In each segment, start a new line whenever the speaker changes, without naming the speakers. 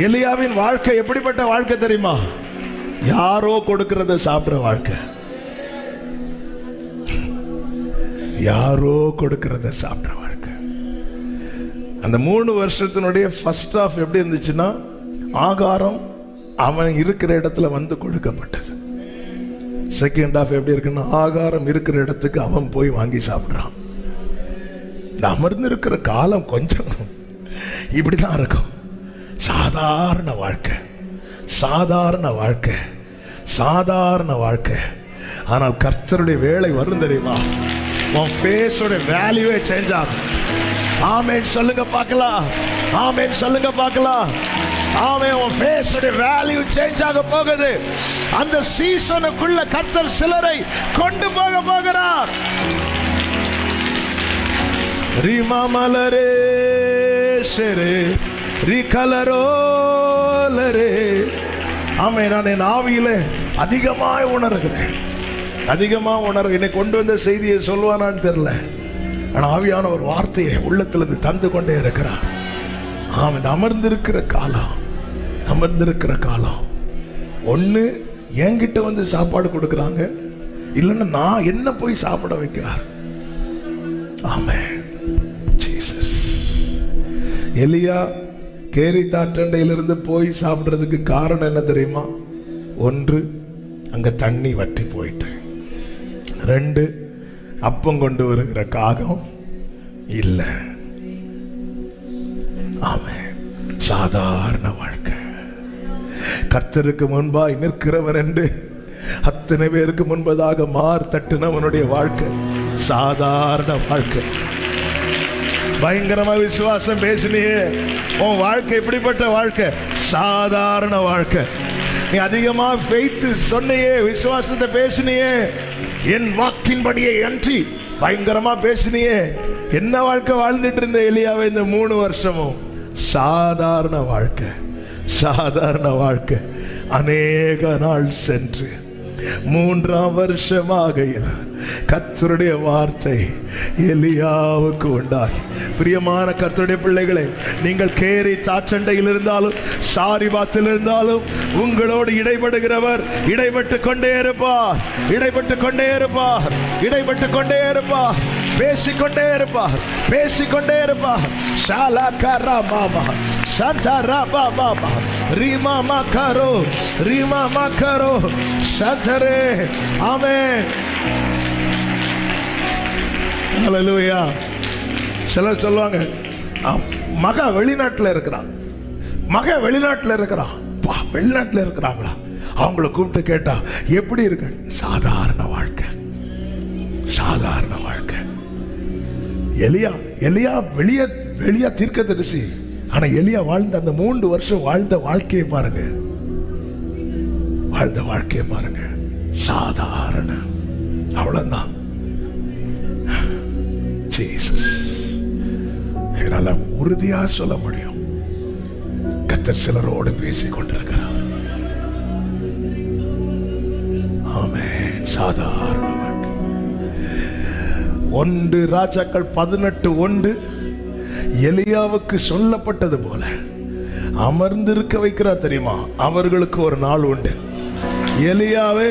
எலியாவின் வாழ்க்கை எப்படிப்பட்ட வாழ்க்கை தெரியுமா? யாரோ கொடுக்கிறத சாப்பிடுற வாழ்க்கை. யாரோ கொடுக்கிறத சாப்பிடுற வாழ்க்கை. அந்த 3 வருஷத்தினுடைய ஃபர்ஸ்ட் ஆஃப் எப்படி இருந்துச்சுன்னா, ஆகாரம் அவன் இருக்கிற இடத்துல வந்து கொடுக்கப்பட்டது. செகண்ட் ஆஃப் எப்படி இருக்குன்னா, ஆகாரம் இருக்கிற இடத்துக்கு அவன் போய் வாங்கி சாப்பிடுறான். இந்த அமர்ந்து இருக்கிற காலம் கொஞ்சம் இப்படிதான் இருக்கும். சாதாரண வாழ்க்கை, சாதாரண வாழ்க்கை, சாதாரண வாழ்க்கை. ஆனால் கர்த்தருடைய வேலை வரும் தெரியுமா? உன் ஃபேஸோட வேல்யூவே சேஞ்ச் ஆகும். ஆமென் சொல்லுங்க பார்க்கலாம். ஆமென் சொல்லுங்க பார்க்கலாம். ஆமென். உன் ஃபேஸோட வேல்யூ சேஞ்ச் ஆக போகுது. அந்த சீசனுக்குள்ள கர்த்தர் சிலரை கொண்டு போக போகிறார். ரிமமலரே ஷெரே ரிகலரோலரே. ஆமென். நான் என் ஆவியில அதிகமாக உணர்கிறேன், அதிகமாக உணர்வு. என்னை கொண்டு வந்த செய்தியை சொல்வானான்னு தெரியல, ஆனால் ஆவியான ஒரு வார்த்தையை உள்ளத்தில் தந்து கொண்டே இருக்கிறார். ஆமாம். அமர்ந்திருக்கிற காலம், அமர்ந்திருக்கிற காலம். ஒன்று என்கிட்ட வந்து சாப்பாடு கொடுக்குறாங்க, இல்லைன்னா நான் என்ன போய் சாப்பிட வைக்கிறார். ஆமென். ஜீசஸ். எலியா கேரி தாற்றண்டையிலிருந்து போய் சாப்பிட்றதுக்கு காரணம் என்ன தெரியுமா? 1, அங்க தண்ணி வற்றி போயிட்டு. 2, அப்பம் கொண்டு வருகிற காகம் இல்லை. ஆமென். சாதாரண வாழ்க்கை. கர்த்தருக்கு முன்பாய் நிற்கிறவன் என்று அத்தனை பேருக்கு முன்பதாக மார் தட்டினவனுடைய வாழ்க்கை சாதாரண வாழ்க்கை. பயங்கரமா விசுவாசம் பேசினியே, உன் வாழ்க்கை எப்படிப்பட்ட வாழ்க்கை? சாதாரண வாழ்க்கை. நீ அதிகமா ஃபெய்த் சொன்னியே, விசுவாசத்தை பேசினியே, என் வாக்கின்படியே அன்றி பயங்கரமா பேசினியே. என்ன வாழ்க்கை வாழ்ந்துட்டு இருந்த எலியாவை இந்த 3 வருஷமும்? சாதாரண வாழ்க்கை, சாதாரண வாழ்க்கை. அநேக நாள் சென்று 3ஆம் வருஷமாகையில் கர்த்தருடைய வார்த்தை எலியாவுக்கு உண்டாகி. பிரியமான கர்த்தருடைய பிள்ளைகளே, நீங்கள் கேரி தாற்றண்டையில் இருந்தாலும் சாரிபாத்தில் இருந்தாலும் உங்களோடு இடைபடுகிறவர் இடைபட்டு கொண்டே இருப்பார், இடைபட்டு கொண்டே இருப்பார், இடைபட்டு கொண்டே இருப்பார், பேசிக்கொண்டே இருப்பார், பேசிக்கொண்டே இருப்பார். ஷாலா கரா மாமா சந்தரா பாபா ரீமா மக்கரோ, ரீமா மக்கரோ சந்தரே. ஆமென். ஹல்லேலூயா. சிலர் சொல்லுவாங்க, மக வெளிநாட்டில் இருக்கிறான், மக வெளிநாட்டில் இருக்கிறான். வெளிநாட்டில் இருக்கிறாங்களா? அவங்கள கூப்பிட்டு கேட்டா எப்படி இருக்கு? சாதாரண வாழ்க்கை, சாதாரண வாழ்க்கை. எலியா வெளியா தீர்க்கதரிசி. ஆனா எலியா வாழ்ந்த அந்த 3 வருஷம் வாழ்ந்த வாழ்க்கையை பாருங்க, வாழ்ந்த வாழ்க்கையை பாருங்க. சாதாரண, அவ்வளவுதான். என்னால உறுதியா சொல்ல முடியும், கர்த்தர் சிலரோடு பேசிக் கொண்டிருக்கிறார். ஆமென். சாதாரண வாழ்க்கை. 1 ராஜாக்கள் 18:1 எலியாவுக்கு சொல்லப்பட்டது போல அமர்ந்திருக்க வைக்கிறார் தெரியுமா? அவர்களுக்கு ஒரு நாள் உண்டு. எலியாவே,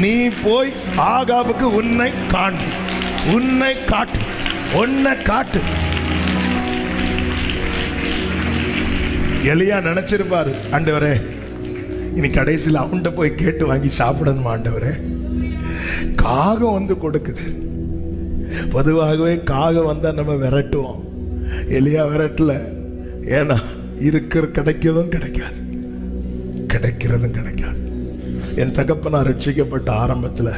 நீ போய் ஆகாபுக்கு உன்னை காண்பி, உன்னை காட்டு, உன்னை காட்டு. எலியா நினைச்சிருப்பாரு, ஆண்டவரே இனி கடைசியில் அவன்கிட்ட போய் கேட்டு வாங்கி சாப்பிடணுமா ஆண்டவரே? காகம் வந்து கொடுக்குது. பொதுவாகவே காகம் வந்தா நம்ம விரட்டுவோம். எலியா விரட்டல. ஏன்னா கிடைக்கிறதும் கிடைக்காது, கிடைக்கிறதும் கிடைக்காது. என் தகப்பனார் ரட்சிக்கப்பட்ட ஆரம்பத்தில்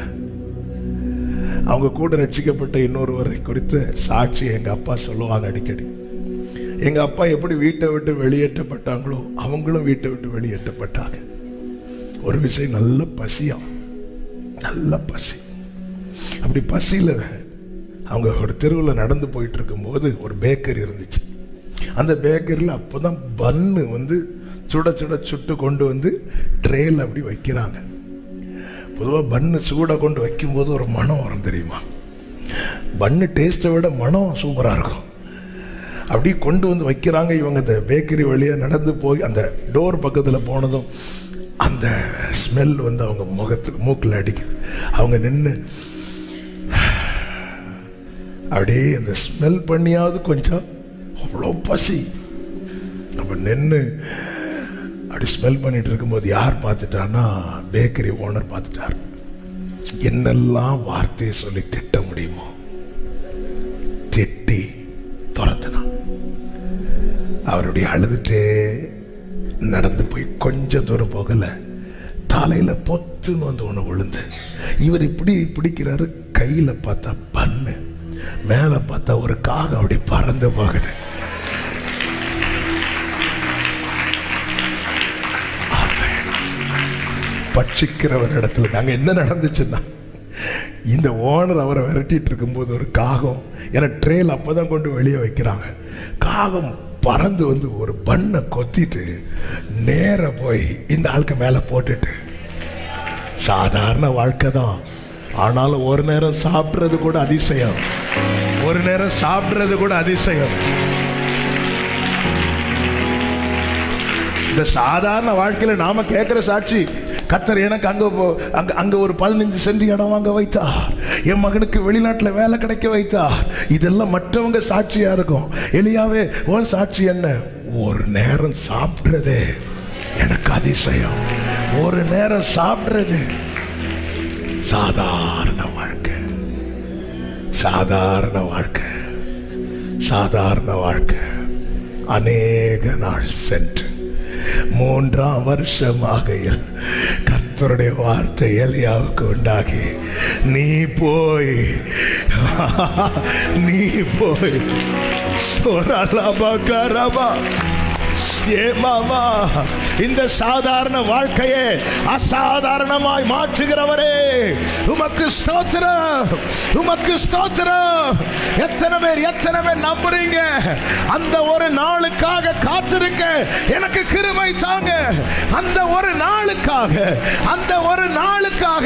அவங்க கூட ரட்சிக்கப்பட்ட இன்னொருவரை குறித்து சாட்சி எங்க அப்பா சொல்லுவாங்க அடிக்கடி. எங்க அப்பா எப்படி வீட்டை விட்டு வெளியேற்றப்பட்டாங்களோ அவங்களும் வீட்டை விட்டு வெளியேற்றப்பட்டாங்க. ஒரு விஷயம், நல்ல பசியா, நல்ல பசி. அப்படி பசியில் அவங்க ஒரு தெருவில் நடந்து போயிட்டு இருக்கும்போது ஒரு பேக்கரி இருந்துச்சு. அந்த பேக்கரியில் அப்போதான் பன்னு வந்து சுட சுட சுட்டு கொண்டு வந்து ட்ரேயில் அப்படி வைக்கிறாங்க. பொதுவாக பன்னு சூடாக கொண்டு வைக்கும்போது ஒரு மனம் வரும் தெரியுமா? பன்னு டேஸ்ட்டை விட மனம் சூப்பராக இருக்கும். அப்படி கொண்டு வந்து வைக்கிறாங்க. இவங்க அந்த பேக்கரி வழியாக நடந்து போய் அந்த டோர் பக்கத்தில் போனதும் அந்த ஸ்மெல் வந்து அவங்க மூக்கில் அடிக்குது. அவங்க நின்று அப்படியே அந்த ஸ்மெல் பண்ணியாவது கொஞ்சம் அவ்வளோ பசி. அப்போ நின்று அப்படி ஸ்மெல் பண்ணிட்டு இருக்கும்போது யார் பார்த்துட்டான்னா பேக்கரி ஓனர் பார்த்துட்டார். என்னெல்லாம் வார்த்தையை சொல்லி திட்ட முடியுமோ திட்டி துரத்தினான். அவருடைய அழுதுட்டே நடந்து போய் கொஞ்சம் தூரம் போகல, தலையில பொத்துன்னு வந்து ஒன்று விழுந்து. இவர் இப்படி பிடிக்கிறாரு, கையில பார்த்தா பண்ணு, மேல பார்த்தா ஒரு காகம் அப்படி பறந்து போகுது. பட்சிக்கிறவர் இடத்துல நாங்கள் என்ன நடந்துச்சுன்னா, இந்த ஓனர் அவரை விரட்டிட்டு இருக்கும்போது ஒரு காகம், ஏன்னா ட்ரெயில் அப்போதான் கொண்டு வெளியே வைக்கிறாங்க, காகம் பறந்து வந்து ஒரு பண்ணை கொத்திட்டு நேர போய் இந்த ஆளுக்கு மேலே போட்டுட்டு. சாதாரண வாழ்க்கை தான், ஆனாலும் ஒரு நேரம் சாப்பிட்றது கூட அதிசயம், ஒரு நேரம் சாப்பிட்றது கூட அதிசயம். இந்த சாதாரண வாழ்க்கையில் நாம கேட்கிற சாட்சி, கர்த்தர் எனக்கு அங்க ஒரு 15 சென்ட் இடம் வாங்க வைத்தார், என் மகனுக்கு வெளிநாட்டில் வேலை கிடைக்க வைத்தார். இதெல்லாம் மற்றவங்க சாட்சியா இருக்கும். எலியாவே உன் சாட்சி என்ன? ஒரு நேரம் சாப்பிடுறதே எனக்கு அதிசயம். ஒரு நேரம் சாப்பிடுறது. சாதாரண வாழ்க்கை, சாதாரண வாழ்க்கை, சாதாரண வாழ்க்கை. அநேக நாள் சென்று 3ஆம் வருஷமாகையில் கர்த்தருடைய வார்த்தை எலியாவுக்கு உண்டாகி, நீ போய் இந்த சாதாரண வாழ்க்கையை அசாதாரணமாய் மாற்றுகிறவரே, உமக்கு ஸ்தோத்திரம், உமக்கு ஸ்தோத்திரம். எத்தனை பேர் நம்புறீங்க? அந்த ஒரு நாளுக்காக காத்திருக்க எனக்கு கிருபை தாங்க. அந்த ஒரு நாளுக்காக, அந்த ஒரு நாளுக்காக.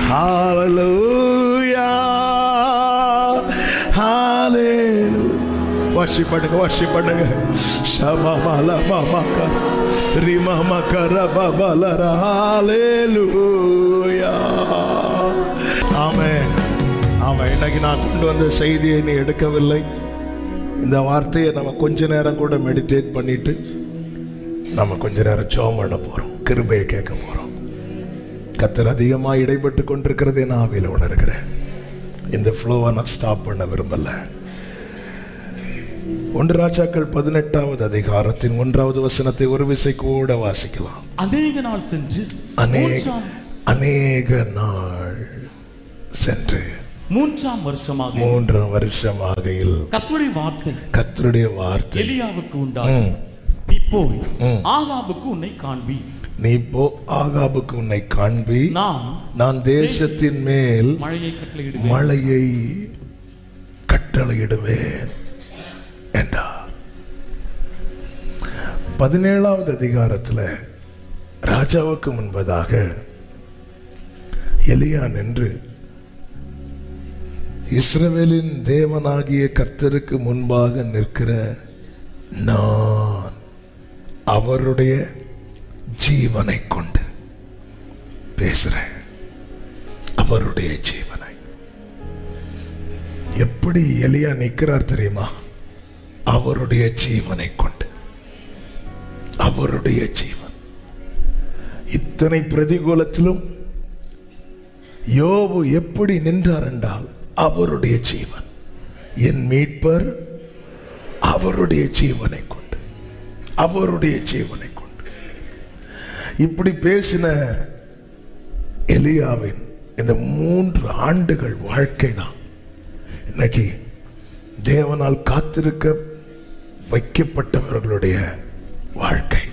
ஹalleluya, ஹalleluya. வர்ஷிப் பண்ணுங்க, வர்ஷிப் பண்ணுங்க. ஷமமல மமக ரிமமக ரபபலர. ஹalleluya. ஆமென், ஆமென். இன்னைக்கு நான் கொண்டு வந்த செய்தியை நீ எடுக்கவில்லை. இந்த வார்த்தையை நம்ம கொஞ்ச நேரம் கூட மெடிடேட் பண்ணிட்டு நம்ம கொஞ்ச நேரம் ஜெபம் பண்ண போறோம், கிருபையை கேட்க போறோம். கர்த்தர் அதிகமாக இடைப்பட்டு கொண்டிருக்கிறதை நான் ஆவியில் உணர்கிறேன். இந்த ஃப்ளோவை நான் ஸ்டாப் பண்ண விரும்பல. 1 ராஜாக்கள் 18வது அதிகாரத்தின் 1வது வசனத்தை ஒரு விசை கூட வாசிக்கலாம்.
அநேக நாள் சென்று,
அநேக நாள் சென்று
3ஆம்
வருஷமாகையில் கர்த்தருடைய வார்த்தை
எலியாவுக்கு உண்டாகி, நீ போய் ஆகாபுக்கு உன்னை காண்பி,
நீ போ ஆகாபுக்கு உன்னை காண்பி, நான் தேசத்தின் மேல் மழையை கட்டளையிடுவேன் என்றார். 17வது அதிகாரத்தில் ராஜாவுக்கு முன்பதாக எலியா நின்று, இஸ்ரவேலின் தேவனாகிய கர்த்தருக்கு முன்பாக நிற்கிற நான் அவருடைய ஜீவனை கொண்டு பேசுறேன். அவருடைய ஜீவனை. எப்படி எலியா நிற்கிறார் தெரியுமா? அவருடைய ஜீவனை கொண்டு. அவருடைய ஜீவன். இத்தனை பிரதிகூலத்திலும் யோபு எப்படி நின்றார் என்றால், அவருடைய ஜீவன், என் மீட்பர் அவருடைய ஜீவனை கொண்டு, அவருடைய ஜீவனை கொண்டு. இப்படி பேசின எலியாவின் இந்த 3 ஆண்டுகள் வாழ்க்கை தான் இன்னைக்கு தேவனால் காத்திருக்க வைக்கப்பட்டவர்களுடைய வாழ்க்கை.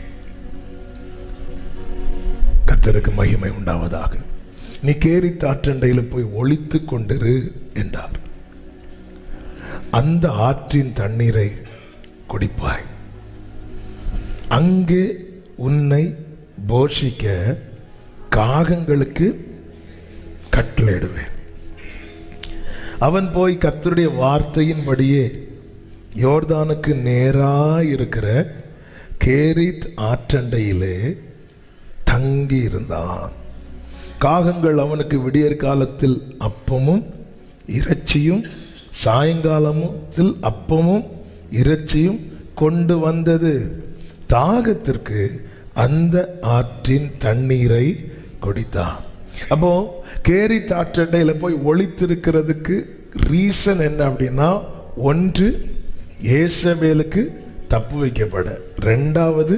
கர்த்தருக்கு மகிமை உண்டாவதாக. நீ கேரித் ஆற்றண்டையில் போய் ஒளித்து கொண்டிரு என்றார். அந்த ஆற்றின் தண்ணீரை குடிப்பாய், அங்கே உன்னை போஷிக்க காகங்களுக்கு கட்டளையிடுவேன். அவன் போய் கர்த்தருடைய வார்த்தையின்படியே யோர்தானுக்கு நேராக இருக்கிற கேரித் ஆற்றண்டையிலே தங்கி இருந்தான். காகங்கள் அவனுக்கு விடியற் காலத்தில் அப்பமும் இறைச்சியும் சாயங்காலத்தில் அப்பமும் இறைச்சியும் கொண்டு வந்தது. தாகத்திற்கு அந்த ஆற்றின் தண்ணீரை குடித்தான். அப்போ கேரித் ஆற்றண்டையில் போய் ஒளித்திருக்கிறதுக்கு ரீசன் என்ன அப்படின்னா, ஒன்று ஏசபேலுக்கு தப்பு வைக்கப்பட, ரெண்டாவது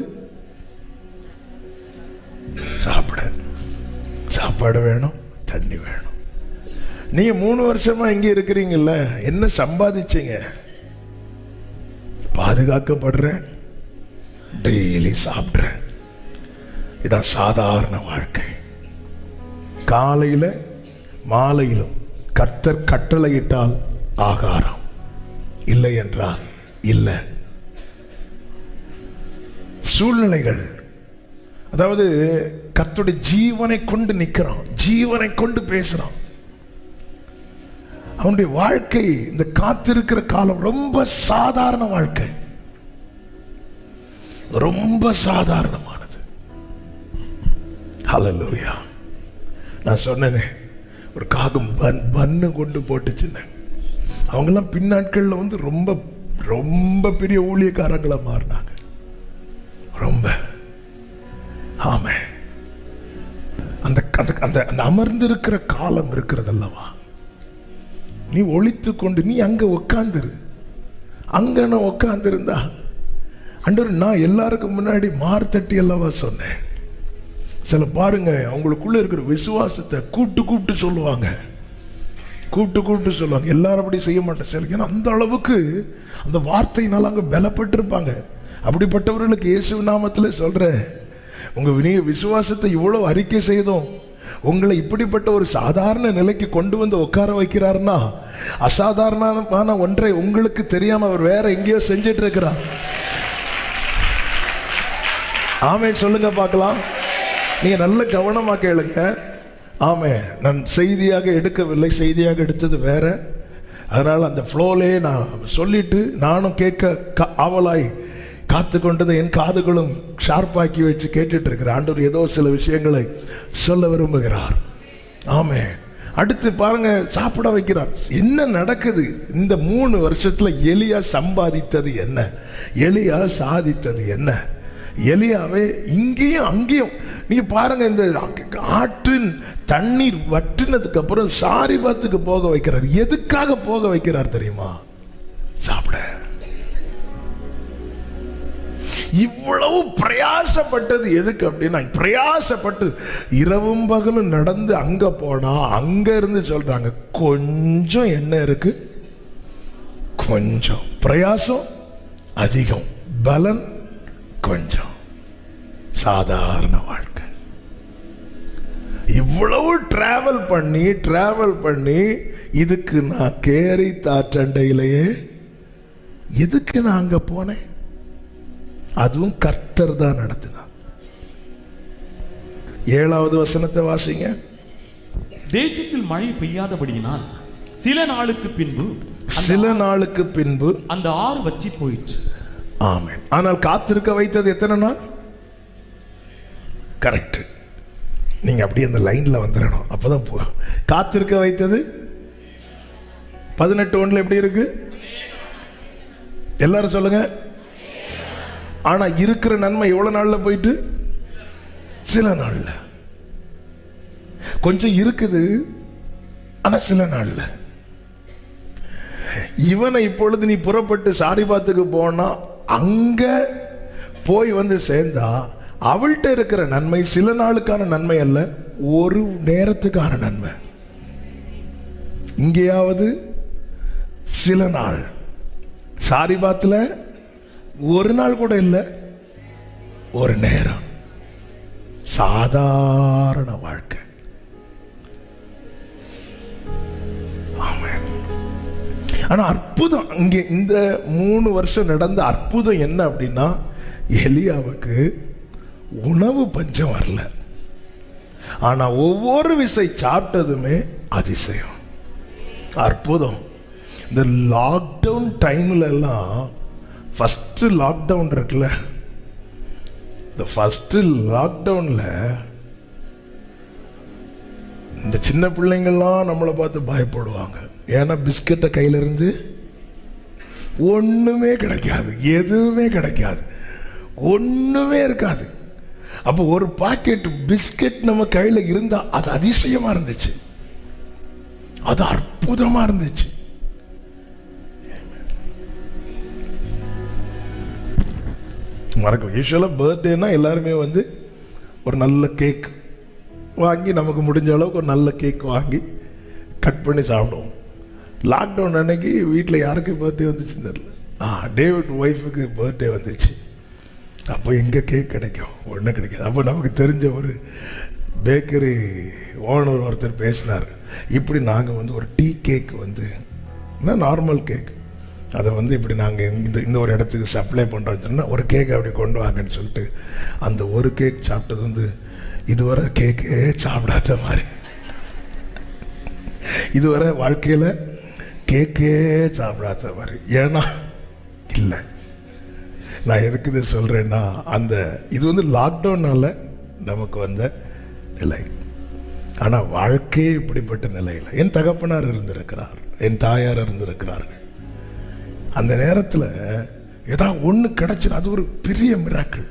சாப்பாடு வேணும், தண்ணி வேணும். நீங்க 3 வருஷமா இங்க இருக்கிறீங்கல்ல, என்ன சம்பாதிச்சீங்க? பாதுகாக்கப்படுறேன், டெய்லி சாப்பிட்றேன். இதான் சாதாரண வாழ்க்கை. காலையில மாலையிலும் கர்த்தர் கட்டளையிட்டால் ஆகாரம், இல்லை என்றால் இல்லை. சூழ்நிலைகள், அதாவது கர்த்தருடைய ஜீவனை கொண்டு நிற்கிறான், ஜீவனை கொண்டு பேசுறான். அவனுடைய வாழ்க்கை, இந்த காத்திருக்கிற காலம் ரொம்ப சாதாரண வாழ்க்கை, ரொம்ப சாதாரணமானது. ஹல்லேலூயா. நான் சொன்னேனே, ஒரு காகம் பன்னு கொண்டு போட்டுச்சுன்னு. அவங்கெல்லாம் பின்னாட்களில் வந்து ரொம்ப ரொம்ப பெரிய ஊழியக்காரங்களா மாறினாங்க. ரொம்ப ஆமே. அந்த அந்த அந்த அமர்ந்திருக்கிற காலம் இருக்கிறது அல்லவா, நீ ஒளித்து கொண்டு நீ அங்க உட்காந்துரு. அங்க நான் உட்காந்துருந்தா, ஆண்டவர் நான் எல்லாருக்கும் முன்னாடி மார்த்தட்டி அல்லவா சொன்னேன். சில பாருங்க, அவங்களுக்குள்ள இருக்கிற விசுவாசத்தை கூப்பிட்டு சொல்லுவாங்க, கூப்பிட்டு சொல்லுவாங்க. எல்லாரும் அப்படி செய்ய மாட்டேன் சில, ஏன்னா அந்த அளவுக்கு அந்த வார்த்தையினால அங்கே பலப்பட்டிருப்பாங்க. அப்படிப்பட்டவர்களுக்கு இயேசு நாமத்தில் சொல்கிறேன், நீங்கள் விசுவாசத்தை இவ்வளோ அறிக்கை செய்தோம், உங்களை இப்படிப்பட்ட ஒரு சாதாரண நிலைக்கு கொண்டு வந்து உட்கார வைக்கிறாருன்னா, அசாதாரணமான ஒன்றை உங்களுக்கு தெரியாமல் அவர் வேற எங்கேயோ செஞ்சிட்டு இருக்கிறார். ஆமென் சொல்லுங்க பார்க்கலாம். நீங்க நல்ல கவனமாக கேளுங்க. ஆமென். நான் செய்தியாக எடுக்கவில்லை, செய்தியாக எடுத்தது வேற. அதனால் அந்த ஃப்ளோலே நான் சொல்லிட்டு, நானும் கேட்க ஆவலாய் காத்து கொண்டதை என் காதுகளும் ஷார்ப்பாக்கி வச்சு கேட்டுட்டு இருக்கிறேன். ஆண்டவர் ஏதோ சில விஷயங்களை சொல்ல விரும்புகிறார். ஆமென். அடுத்து பாருங்க, சாப்பிட வைக்கிறார். என்ன நடக்குது இந்த 3 வருஷத்துல? எலியா சம்பாதித்தது என்ன? எலியா சாதித்தது என்ன? எலியாவே இங்கேயும் அங்கேயும் நீங்க பாருங்க, இந்த ஆற்றின் தண்ணீர் வற்றினதுக்கு அப்புறம் சாரிபாத்துக்கு போக வைக்கிறார். எதுக்காக போக வைக்கிறார் தெரியுமா? சாப்பிட. இவ்வளவு பிரயாசப்பட்டது எதுக்கு அப்படின்னா, பிரயாசப்பட்டு இரவும் பகலும் நடந்து அங்க போனா, அங்க இருந்து சொல்றாங்க கொஞ்சம் என்ன இருக்கு, கொஞ்சம் பிரயாசம் அதிகம், பலன் கொஞ்சம். சாதாரண வாழ்க்கை. இவ்வளவு டிராவல் பண்ணி இதுக்கு நான் கேரித் ஆற்றண்டையிலேயே எதுக்கு நான் அங்க போனேன்? அதுவும் கர்த்தர் தான் நடத்தினார். 7வது வசனத்தை வாசிங்க.
தேசத்தில் மழை பெய்யாதபடியினால் சில நாளுக்கு பின்பு அந்த ஆறு வற்றி போயிற்று.
ஆமென். ஆனால் காத்திருக்க வைத்தது எத்தனை நாள்? கரெக்ட். நீங்க அப்படியே அந்த லைன்ல வந்துடணும், அப்பதான் போ. காத்திருக்க வைத்தது 18:1 எப்படி இருக்கு? எல்லாரும் சொல்லுங்க. ஆனா இருக்கிற நன்மை எவ்வளவு நாள்ல போயிட்டு? சில நாள்ல. கொஞ்சம் இருக்குது, ஆனா சில நாள்ல. இவனை இப்பொழுது நீ புறப்பட்டு சாரிபாத்துக்கு போனா, அங்க போய் வந்து சேர்ந்தா அவள்கிட்ட இருக்கிற நன்மை சில நாளுக்கான நன்மை அல்ல, ஒரு நேரத்துக்கான நன்மை. இங்கேயாவது சில நாள், சாரிபாத்துல ஒரு நாள் கூட இல்லை, ஒரு நேரம். சாதாரண வாழ்க்கை. ஆனா அற்புதம் இங்கே இந்த 3 வருஷம் நடந்த அற்புதம் என்ன அப்படின்னா, எலியாவுக்கு உணவு பஞ்சம் வரல. ஆனா ஒவ்வொரு விசை சாப்பிட்டதுமே அதிசயம், அற்புதம். இந்த லாக்டவுன் டைம்ல எல்லாம் ஃபஸ்ட்டு லாக்டவுன் இருக்குல்ல, இந்த ஃபஸ்ட்டு லாக்டவுனில் இந்த சின்ன பிள்ளைங்கள்லாம் நம்மளை பார்த்து பயப்படுவாங்க. ஏன்னா பிஸ்கட்டை கையிலிருந்து ஒன்றுமே கிடைக்காது, எதுவுமே கிடைக்காது, ஒன்றுமே இருக்காது. அப்போ ஒரு பாக்கெட் பிஸ்கட் நம்ம கையில் இருந்தால் அது அதிசயமாக இருந்துச்சு, அது அற்புதமாக இருந்துச்சு. மறக்கும். யூஸ்வலாக பர்த்டேனா எல்லாருமே வந்து ஒரு நல்ல கேக் வாங்கி, நமக்கு முடிஞ்ச அளவுக்கு ஒரு நல்ல கேக் வாங்கி கட் பண்ணி சாப்பிடுவோம். லாக்டவுன் அன்னைக்கு வீட்டில் யாருக்கு பர்த்டே வந்துச்சுன்னு தெரியல. டேவிட் ஒய்ஃபுக்கு பர்த்டே வந்துச்சு. அப்போ எங்கே கேக் கிடைக்கும்? ஒன்றும் கிடைக்காது. அப்போ நமக்கு தெரிஞ்ச ஒரு பேக்கரி ஓனர் ஒருத்தர் பேசினார், இப்படி நாங்கள் வந்து ஒரு டீ கேக் வந்து நார்மல் கேக், அதை வந்து இப்படி நாங்கள் இந்த ஒரு இடத்துக்கு சப்ளை பண்ணுறோன்னு சொன்னால் ஒரு கேக் அப்படி கொண்டு வாங்கன்னு சொல்லிட்டு அந்த ஒரு கேக் சாப்பிட்டது வந்து இதுவரை கேக்கே சாப்பிடாத மாதிரி, இதுவரை வாழ்க்கையில் கேக்கே சாப்பிடாத மாதிரி. ஏன்னா இல்லை, நான் எதுக்கு இதை சொல்கிறேன்னா, அந்த இது வந்து லாக்டவுனால் நமக்கு வந்த நிலை. ஆனால் வாழ்க்கையே இப்படிப்பட்ட நிலையில் என் தகப்பனார் இருந்திருக்கிறார், என் தாயார் இருந்திருக்கிறார்கள். அந்த நேரத்தில் ஏதாவது ஒன்று கிடைச்சிடும், அது ஒரு பெரிய மிராக்கிள்.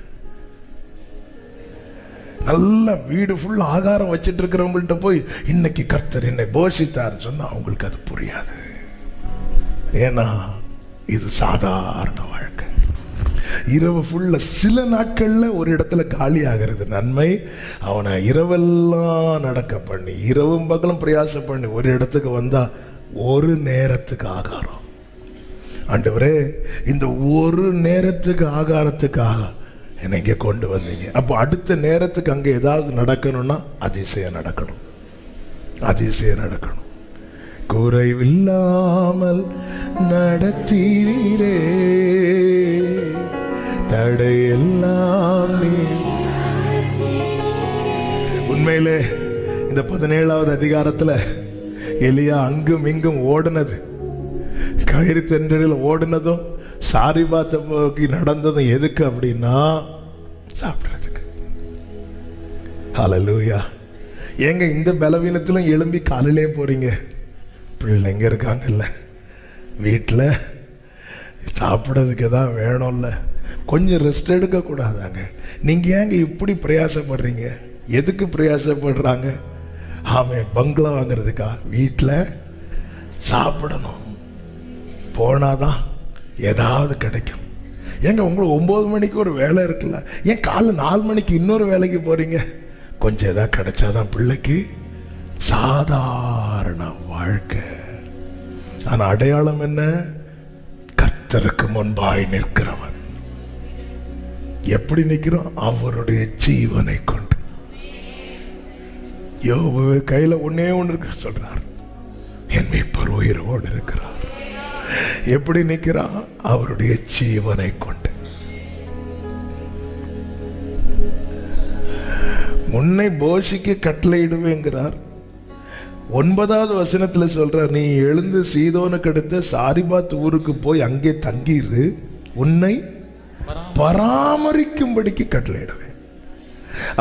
நல்ல வீடு ஃபுல் ஆகாரம் வச்சுட்டு இருக்கிறவங்கள்ட்ட போய் இன்னைக்கு கர்த்தர் என்னை போஷித்தார்னு சொன்னால் அவங்களுக்கு அது புரியாது. ஏன்னா இது சாதாரண வாழ்க்கை. இரவு ஃபுல்ல சில நாட்களில் ஒரு இடத்துல காலி ஆகிறது நன்மை. அவனை இரவெல்லாம் நடக்க பண்ணி, இரவும் பகலும் பிரயாசம் பண்ணி ஒரு இடத்துக்கு வந்தா ஒரு நேரத்துக்கு ஆகாரம். ஆண்டவரே, இந்த ஒரு நேரத்துக்கு ஆகாரத்துக்காக என்னை இங்கே கொண்டு வந்தீங்க. அப்போ அடுத்த நேரத்துக்கு அங்கே ஏதாவது நடக்கணும்னா அதிசயம் நடக்கணும், அதிசயம் நடக்கணும். குறைவில்லாமல் நடத்தீரே, தடையெல்லாம் நீ. உண்மையிலே இந்த 17வது அதிகாரத்தில் எலியா அங்கும் இங்கும் ஓடுனது, கயிறு தென்றலில் ஓடுனதும் சாரிபாத்தை போக்கி நடந்ததும் எதுக்கு அப்படின்னா சாப்பிட்றதுக்கு. ஹல்லேலூயா. ஏங்க இந்த பலவீனத்திலும் எழும்பி காலையிலே போறீங்க? பிள்ளைங்க இருக்காங்கல்ல வீட்டில், சாப்பிட்றதுக்கு எதாவது வேணும்ல, கொஞ்சம் ரெஸ்ட் எடுக்கக்கூடாதாங்க? நீங்கள் ஏங்க இப்படி பிரயாசப்படுறீங்க? எதுக்கு பிரயாசப்படுறாங்க? பங்களா வாங்கிறதுக்கா? வீட்டில் சாப்பிடணும், போனாதான் ஏதாவது கிடைக்கும். ஏங்க உங்களுக்கு 9 மணிக்கு ஒரு வேலை இருக்குல்ல, ஏன் காலைல 4 மணிக்கு இன்னொரு வேலைக்கு போகிறீங்க? கொஞ்சம் ஏதாவது கிடைச்சாதான் பிள்ளைக்கு. சாதாரண வாழ்க்கை. ஆனால் அடையாளம் என்ன? கர்த்தருக்கு முன்பாய் நிற்கிறவன். எப்படி நிற்கிறோம்? அவருடைய ஜீவனை கொண்டு. யோபு கையில் ஒன்னே ஒன்று இருக்கு சொல்றார், என் மீட்பர் உயிரோடு இருக்கிறார். எப்படி நிற்கிறான்? அவருடைய ஜீவனை கொண்டு. முன்னை போஷிக்கு கட்டளையிடுவேங்கிறார். 9வது வசனத்தில் சொல்றார், நீ எழுந்து சீதோனுக்கு அடுத்த சாரிபாத் ஊருக்கு போய் அங்கே தங்கியிரு, உன்னை பராமரிக்கும்படிக்கு கட்டளையிடுவேன்.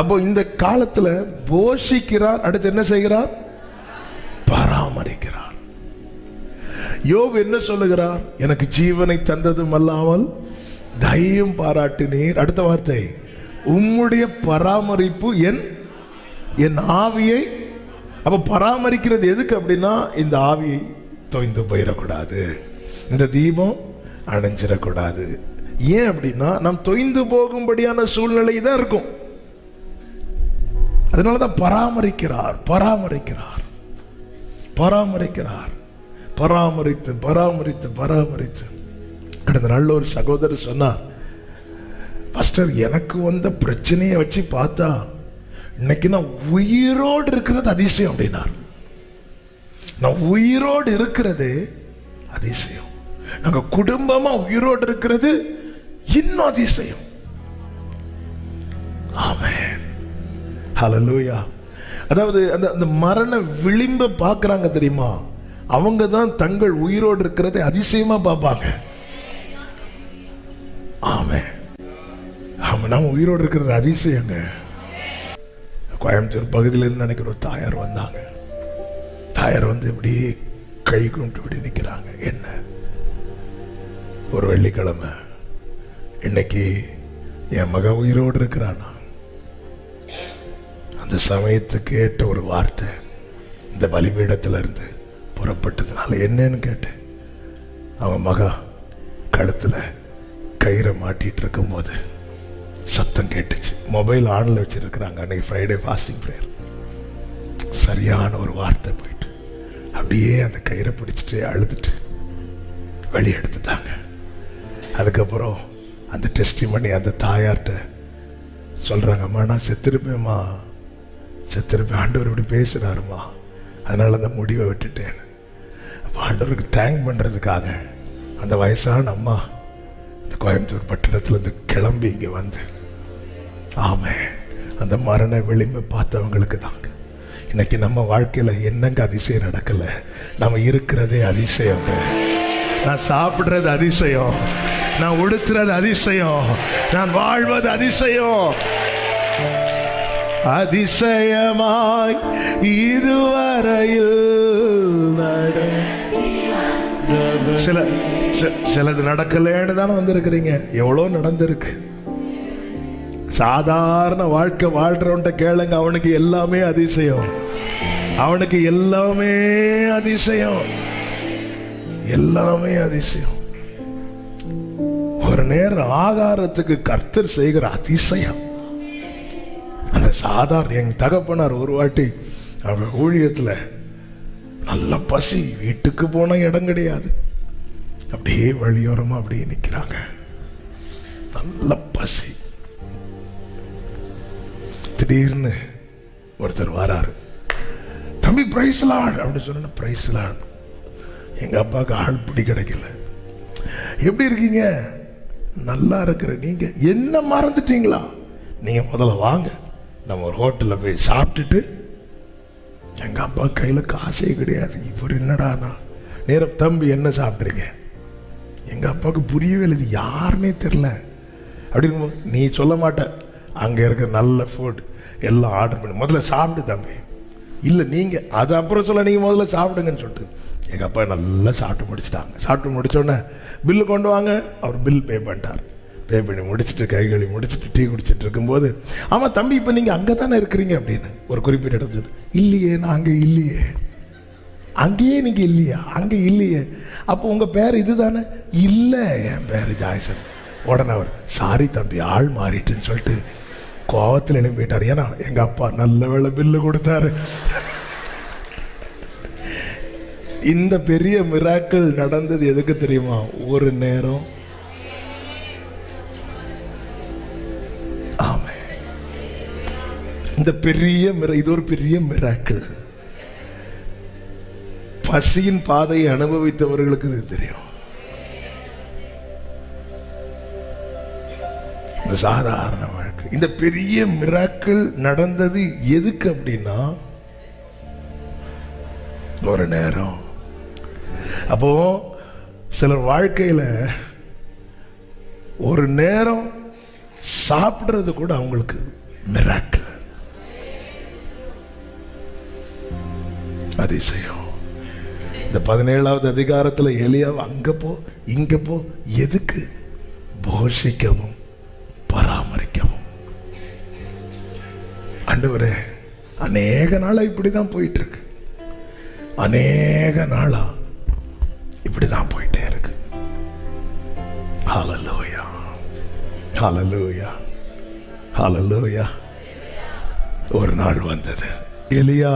அப்போ இந்த காலத்துல போஷிக்கிறார், அடுத்து என்ன செய்கிறார்? பராமரிக்கிறார். யோபு என்ன சொல்லுகிறார்? எனக்கு ஜீவனை தந்ததும் அல்லாமல் தைரியம் பாராட்டினீர். அடுத்த வார்த்தை, உம்முடைய பராமரிப்பு என் ஆவியை. அப்ப பராமரிக்கிறது எதுக்கு அப்படின்னா, இந்த ஆவியை தொய்ந்து போயிடக்கூடாது, இந்த தீபம் அணைஞ்சிடக்கூடாது. ஏன் அப்படின்னா, நாம் தொய்ந்து போகும்படியான சூழ்நிலை தான் இருக்கும். அதனாலதான் பராமரிக்கிறார், பராமரிக்கிறார், பராமரிக்கிறார். பராமரித்து பராமரித்து பராமரித்து. கடந்த நல்ல ஒரு சகோதரர் சொன்னார், பாஸ்டர் எனக்கு வந்த பிரச்சனையை வச்சு பார்த்தா இன்னைக்கு நான் உயிரோடு இருக்கிறது அதிசயம் அப்படின்னார். நான் உயிரோடு இருக்கிறது அதிசயம், நாங்க குடும்பமா உயிரோடு இருக்கிறது இன்னும் அதிசயம். ஆமென், ஹல்லேலூயா. அதாவது அந்த மரண விளிம்ப பார்க்கறாங்க தெரியுமா, அவங்க தான் தங்கள் உயிரோடு இருக்கிறதை அதிசயமா பார்ப்பாங்க. ஆமென். நம்ம உயிரோடு இருக்கிறது அதிசயங்க. கோயம்புத்தூர் பகுதியிலேருந்து நினைக்கிற ஒரு தாயார் வந்தாங்க. தாயார் வந்து இப்படி கை கொண்டு இப்படி நிற்கிறாங்க. என்ன, ஒரு வெள்ளிக்கிழமை, இன்னைக்கு என் மக உயிரோடு இருக்கிறானா. அந்த சமயத்துக்கு கேட்ட ஒரு வார்த்தை இந்த பலிபீடத்துல இருந்து புறப்பட்டதுனால என்னன்னு கேட்டேன். அவன் மகா கழுத்துல கயிறை மாட்டிட்டு இருக்கும் போது சத்தம் கேட்டுச்சு. மொபைல் ஆன்ல வச்சிருக்கிறாங்க. அன்னைக்கு ஃப்ரைடே ஃபாஸ்டிங் ப்ரேயர். சரியான ஒரு வார்த்தை போயிட்டு அப்படியே அந்த கயிறை பிடிச்சிட்டு அழுதுட்டு வெளியே எடுத்துட்டாங்க. அதுக்கப்புறம் அந்த டெஸ்டிமனி அந்த தாயார்கிட்ட சொல்றாங்க, அம்மா நான் செத்துருப்பேம்மா, செத்துருப்பேன், ஆண்டவர் இப்படி பேசுறாருமா, அதனால அந்த முடிவை விட்டுட்டேன். அப்போ ஆண்டவருக்கு தேங்க் பண்றதுக்காக அந்த வயசான அம்மா இந்த கோயம்புத்தூர் பட்டணத்துல இருந்து கிளம்பி இங்க வந்து, ஆமே, அந்த மரண விளிம்பை பார்த்தவங்களுக்கு தாங்க இன்னைக்கு நம்ம வாழ்க்கையில என்னங்க அதிசயம் நடக்கல. நம்ம இருக்கிறதே அதிசயங்க. நான் சாப்பிடுறது அதிசயம், நான் உடுத்துறது அதிசயம், நான் வாழ்வது அதிசயம். அதிசயமாய் இதுவரையில் சிலது நடக்கலன்னு தானே வந்திருக்கிறீங்க. எவ்வளோ நடந்திருக்கு. சாதாரண வாழ்க்கை வாழ்றவன்ட்ட கேளுங்க, அவனுக்கு எல்லாமே அதிசயம். அவனுக்கு எல்லாமே அதிசயம், எல்லாமே அதிசயம். ஒரு நேரம் ஆகாரத்துக்கு கர்த்தர் செய்கிற அதிசயம். அந்த சாதாரண என் தகப்பனார் ஒரு வாட்டி அவங்க ஊழியத்தில் நல்ல பசி, வீட்டுக்கு போன இடம் கிடையாது, அப்படியே வழியோரமா அப்படியே நிற்கிறாங்க. நல்ல பசி. திடீர்னு ஒருத்தர் வராரு. தம்பி பிரைஸ் லார்ட் அப்படின்னு சொன்ன, பிரைஸ் லார்ட். எங்க அப்பாவுக்கு ஆள் பிடி கிடைக்கல. எப்படி இருக்கீங்க? நல்லா இருக்கிற. நீங்க என்ன மறந்துட்டீங்களா? நீங்க முதல்ல வாங்க, நம்ம ஒரு ஹோட்டல்ல போய் சாப்பிட்டுட்டு. எங்க அப்பா கையில காசே கிடையாது. இப்போ என்னடானா நேரம், தம்பி என்ன சாப்பிட்றீங்க? எங்க அப்பாவுக்கு புரியவே இல்லை, இது யாருன்னே தெரியல. அப்படின்னு நீ சொல்ல மாட்ட, அங்க இருக்க நல்ல ஃபுட் எல்லாம் ஆர்டர் பண்ணி முதல்ல சாப்பிட்டு தம்பி. இல்லை நீங்க அது அப்புறம் சொல்ல, நீங்க முதல்ல சாப்பிடுங்கன்னு சொல்லிட்டு எங்க அப்பா நல்லா சாப்பிட்டு முடிச்சுட்டாங்க. சாப்பிட்டு முடிச்சோடனே பில்லு கொண்டு வாங்க. அவர் பில் பே பண்ணிட்டார். பே பண்ணி முடிச்சுட்டு கை கழுவி முடிச்சுட்டு டீ குடிச்சிட்டு இருக்கும்போது, ஆமாம் தம்பி இப்போ நீங்கள் அங்கே தானே இருக்கிறீங்க அப்படின்னு ஒரு குறிப்பிட்ட இடத்துல. இல்லையே, நான் அங்கே இல்லையே. அங்கேயே நீங்கள் இல்லையா? அங்கே இல்லையே. அப்போ உங்கள் பேர் இது தானே? இல்லை, என் பேர் ஜாய்சன். உடனே அவர், சாரி தம்பி, ஆள் மாறிட்டுன்னு சொல்லிட்டு கோவத்தில் எழும்பி போயிட்டார். ஏன்னா எங்கள் அப்பா நல்ல வேளை பில்லு கொடுத்தாரு. இந்த பெரிய மிராக்கிள் நடந்தது எதுக்கு தெரியுமா? ஒரு நேரம். ஆமே, இந்த பெரிய இது ஒரு பெரிய மிராக்கிள். பசியின் பாதையை அனுபவித்தவர்களுக்கு இது தெரியும். இந்த சாதாரண வாழ்க்கை, இந்த பெரிய மிராக்கிள் நடந்தது எதுக்கு அப்படின்னா ஒரு நேரம். அப்போ சிலர் வாழ்க்கையில ஒரு நேரம் சாப்பிடுறது கூட அவங்களுக்கு மிராக்கிள், அதிசயம். இந்த 17வது அதிகாரத்தில் எலியாவை அங்க போ இங்க போ, எதுக்கு? போஷிக்கவும் பராமரிக்கவும். ஆண்டவரே, அநேக நாளா இப்படிதான் போயிட்டு இருக்கு. அநேக நாளா இப்படிதான் போயிட்டே இருக்கு. ஹல்லேலூயா, ஹல்லேலூயா, ஹல்லேலூயா. ஒரு நாள் வந்தது. எலியா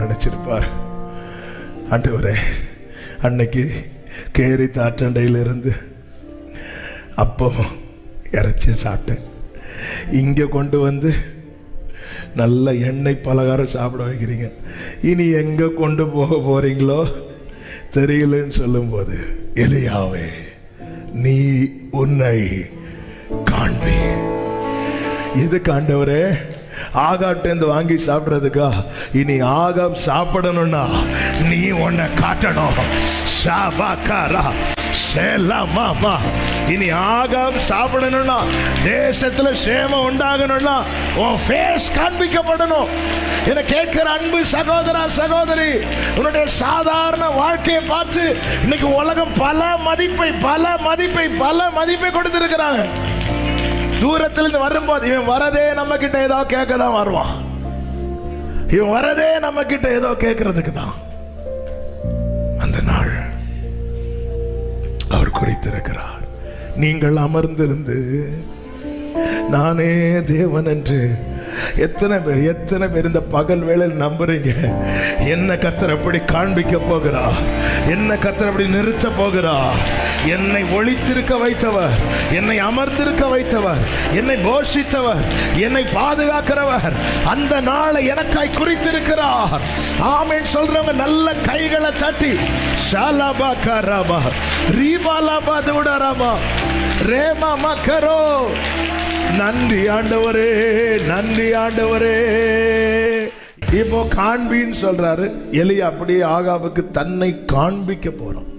நினைச்சிருப்பார், ஆண்டவரே அன்னைக்கு கேரி தாற்றண்டையிலிருந்து அப்போ இறைச்சி சாப்பிட்டேன், இங்கே கொண்டு வந்து நல்ல எண்ணெய் பலகாரம் சாப்பிட வைக்கிறீங்க, இனி எங்கே கொண்டு போக போறீங்களோ தெரியலன்னு சொல்லும்போது, எலியாவே நீ உன்னை காண்பி. எது ஆண்டவரே? ஆகாட்டேந்து வாங்கி சாப்பிடுறதுக்கா? இனி ஆகாப் சாப்பிடணும்னா நீ உன்னை காட்டணும். ஷாபாக்காரா சேலாமாமா. இனி ஆகாப் சாப்பிடணும்னா, தேசத்துல சேமம் உண்டாகணும்னா உன் ஃபேஸ் காண்பிக்கப்படணும். என கேட்கிற அன்பு சகோதரா சகோதரி, உன்னுடைய சாதாரண வாழ்க்கையை பார்த்து இன்னைக்கு உலகம் பல மதிப்பை கொடுத்திருக்கிறாங்க. தூரத்திலிருந்து வரும்போது இவன் வரதே நம்ம கிட்ட ஏதோ கேட்க தான் வருவான். இவன் வரதே நம்ம கிட்ட ஏதோ கேட்கறதுக்கு தான். அந்த நாள் அவர் குறித்திருக்கிறார். நீங்கள் அமர்ந்திருந்து நானே தேவன் என்று எத்தனை பேர் இந்த பகல் வேளையில் நம்புறீங்க? என்ன கர்த்தர் அப்படி காண்பிக்க போகிறா? என்ன கர்த்தர் அப்படி நிறுத்த போகிறா? என்னை ஒளித்திருக்க வைத்தவர், என்னை அமர்ந்திருக்க வைத்தவர், என்னை போஷித்தவர், என்னை பாதுகாக்கிறவர் அந்த நாளை எனக்காய் குறித்திருக்கிறார். ஆமென் சொல்றவங்க நல்ல கைகளை தட்டி ஷாலாபா கராபா ரீபாலாபா தூடராபா ரேமா மக்கரோ. நன்றி ஆண்டவரே, நன்றி ஆண்டவரே. இப்போ காண்பின்னு சொல்றாரு எலியா. அப்படியே ஆகாபுக்கு தன்னை காண்பிக்க போறோம்.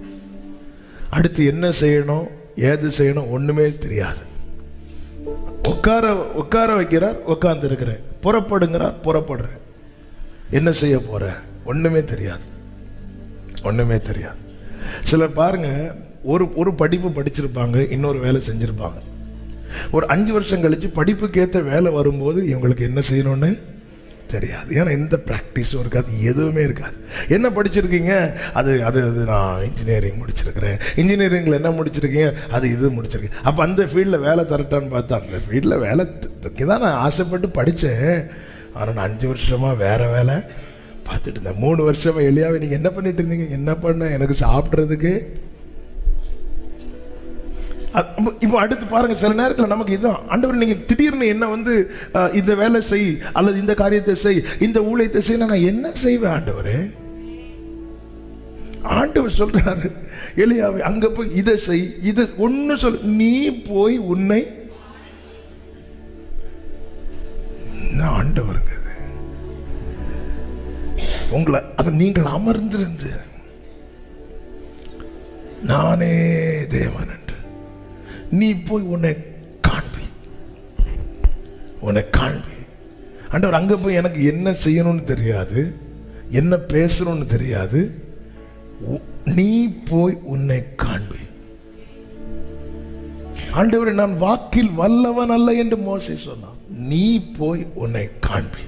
அடுத்து என்ன செய்யணும், ஏது செய்யணும் ஒண்ணுமே தெரியாது. உட்கார வைக்கிறார், உட்கார்ந்து இருக்கிறேன். புறப்படுங்கிறார், புறப்படுறேன். என்ன செய்ய போற ஒண்ணுமே தெரியாது. சிலர் பாருங்க, ஒரு படிப்பு படிச்சிருப்பாங்க, இன்னொரு வேலை செஞ்சிருப்பாங்க. ஒரு 5 வருஷம் கழிச்சு படிப்புக்கு ஏற்ற வேலை வரும்போது இவங்களுக்கு என்ன செய்யணும்னு தெரியாது. ஏன்னா எந்த ப்ராக்டிஸும் இருக்காது, எதுவுமே இருக்காது. என்ன படிச்சிருக்கீங்க? அது நான் இன்ஜினியரிங் முடிச்சிருக்கிறேன். இன்ஜினியரிங்கில் என்ன முடிச்சிருக்கீங்க? இது முடிச்சிருக்கேன். அப்போ அந்த ஃபீல்டில் வேலை தரட்டான்னு பார்த்தா அந்த ஃபீல்டில் வேலை தான் நான் ஆசைப்பட்டு படித்தேன். ஆனால் நான் 5 வருஷமாக வேறு வேலை பார்த்துட்டு இருந்தேன். 3 வருஷமாக எலியாவை நீங்கள் என்ன பண்ணிட்டு இருந்தீங்க? என்ன பண்ண? எனக்கு சாப்பிட்றதுக்கு. இப்போ அடுத்து பாருங்க, சில நேரத்தில் நமக்கு இதுதான் ஆண்டவர். நீங்க திடீர்னு என்ன இந்த வேலை செய் அல்லது இந்த காரியத்தை செய், இந்த ஊழியத்தை செய், நான் என்ன செய்வேன் ஆண்டவரே? ஆண்டவர் சொல்றாரு எலியாவை, அங்க போய் இதை செய், இதை ஒன்னு சொல், நீ போய் உன்னை. ஆண்டவருங்க உங்களை அதை நீங்கள் அமர்ந்திருந்து நானே தேவன், நீ போய் உன்னை காண்பி. ஆண்டவர் அங்க போய் எனக்கு என்ன செய்யணும்னு தெரியாது, என்ன பேசணும்னு தெரியாது. நீ போய் உன்னை காண்பி. ஆண்டவர், நான் வாக்கில் வல்லவன் அல்ல என்று மோசே சொன்னான். நீ போய் உன்னை காண்பி.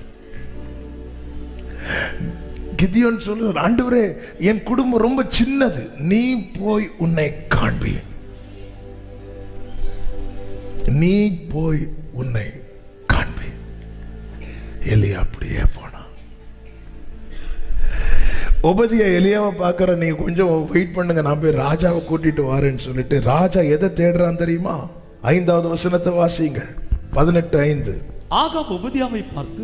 கிதியோன் சொல்றார், ஆண்டவரே என் குடும்பம் ரொம்ப சின்னது, நீ போய் உன்னை காண்பி. நீ போய் உன்னை காண்பி. எலியா அப்படியே போனா. உபதியா எலியாவை பார்க்கற, நீங்க கொஞ்சம் வெயிட் பண்ணுங்க, நான் போய் ராஜாவை கூட்டிட்டு வரேன்னு சொல்லிட்டு, ராஜா எதை தேடுறான் தெரியுமா? 5வது வசனத்தை வாசிங்க. 18:5.
ஆகாப் உபதியாவை பார்த்து,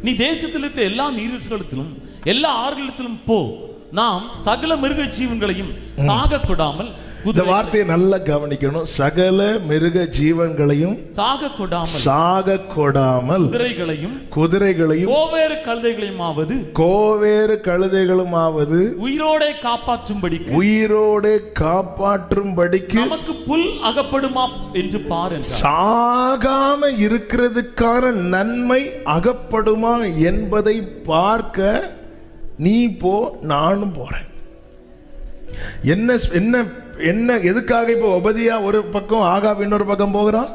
நீ தேசத்தில் இருக்கிற எல்லா நீரூற்றுகளிலும் எல்லா ஆறுகளிலும் போ, நாம் சகல மிருக ஜீவன்களையும் சாக கொடாமல்.
இந்த வார்த்தையை நல்லா கவனிக்கணும். சகல மிருக ஜீவன்களையும் சாக கொடாமல் குதிரைகளையும் கோவேறு கழுதைகளுமாவது
உயிரோடே காப்பாற்றும்படிக்கு நமக்கு புல் அகப்படுமா என்று பார் என்றார்.
சாகாம இருக்கிறதுக்கான நன்மை அகப்படுமா என்பதை பார்க்க நீ போ, நானும் போறேன். என்ன என்ன என்ன எதுக்காக இப்போ உபதியா ஒரு பக்கம், ஆகாப் இன்னொரு பக்கம் போகிறான்?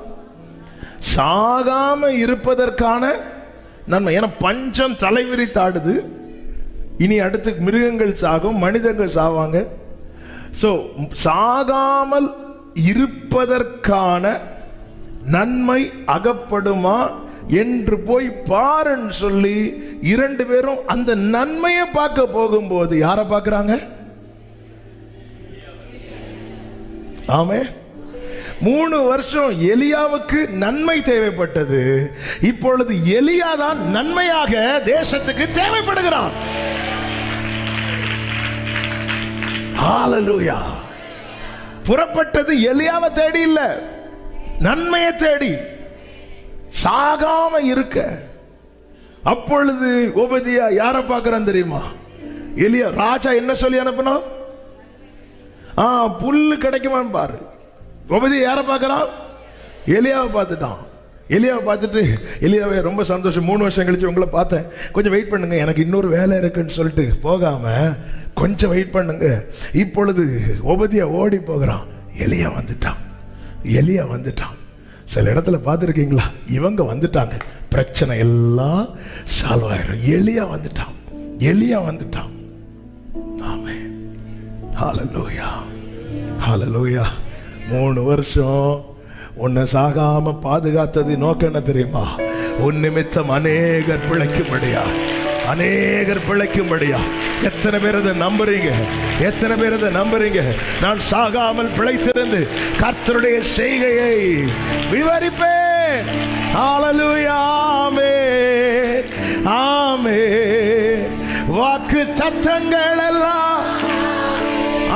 சாகாம இருப்பதற்கான நன்மை. ஏன்னா பஞ்சம் தலைவிரித்தாடுது. இனி அடுத்து மிருகங்கள் சாகும், மனிதர்கள் சாவாங்க. ஸோ சாகாமல் இருப்பதற்கான நன்மை அகப்படுமா என்று போய் பாருன்னு சொல்லி 2 பேரும் அந்த நன்மையை பார்க்க போகும்போது யாரை பார்க்கிறாங்க? ஆமே. 3 வருஷம் எலியாவுக்கு நன்மை தேவைப்பட்டது. இப்பொழுது எலியா தான் நன்மையாக தேசத்துக்கு தேவைப்படுகிறான். ஹalleluya. புறப்பட்டது எலியாவை தேடி இல்ல, நன்மையை தேடி. சாகாம இருக்க அப்பொழுது ஓபதியா யாரை பார்க்கறான் தெரியுமா? எலியா. ராஜா என்ன சொல்லி அனுப்பினா? புல்லு கிடைக்குமான்னு பாரு. ஓபதியா யாரை பார்க்கறான்? எலியாவை பார்த்துட்டான். எலியாவை பார்த்துட்டு, எலியாவே ரொம்ப சந்தோஷம், 3 வருஷம் கழிச்சு உங்களை பார்த்தேன், கொஞ்சம் வெயிட் பண்ணுங்க, எனக்கு இன்னொரு வேலை இருக்குன்னு சொல்லிட்டு போகாம கொஞ்சம் வெயிட் பண்ணுங்க. இப்பொழுது ஓபதியா ஓடி போகிறான். எலியா வந்துட்டான். எலியா வந்துட்டான். சில இடத்துல பார்த்துருக்கீங்களா, இவங்க வந்துட்டாங்க, பிரச்சனை எல்லாம் சால்வ் ஆயிடும். எலியா வந்துட்டான். எலியா வந்துட்டான். ஆமென். ஹல்லேலூயா, ஹல்லேலூயா. 3 வருஷம் உன்னை சாகாம பாதுகாத்தது நோக்கம் என்ன தெரியுமா? உன் நிமித்தம் அநேகர் பிழைக்கும்படியா, அநேகர் பிழைக்கும்படியா. எத்தனை பேர் அதை நம்புறீங்க? எத்தனை பேர் அதை நம்புறீங்க? நான் சாகாமல் பிழைத்திருந்து கர்த்தருடைய செய்கையை விவரிப்பேன். ஹல்லேலூயா, ஆமென், ஆமென். வாக்கு தத்தங்கள் எல்லாம்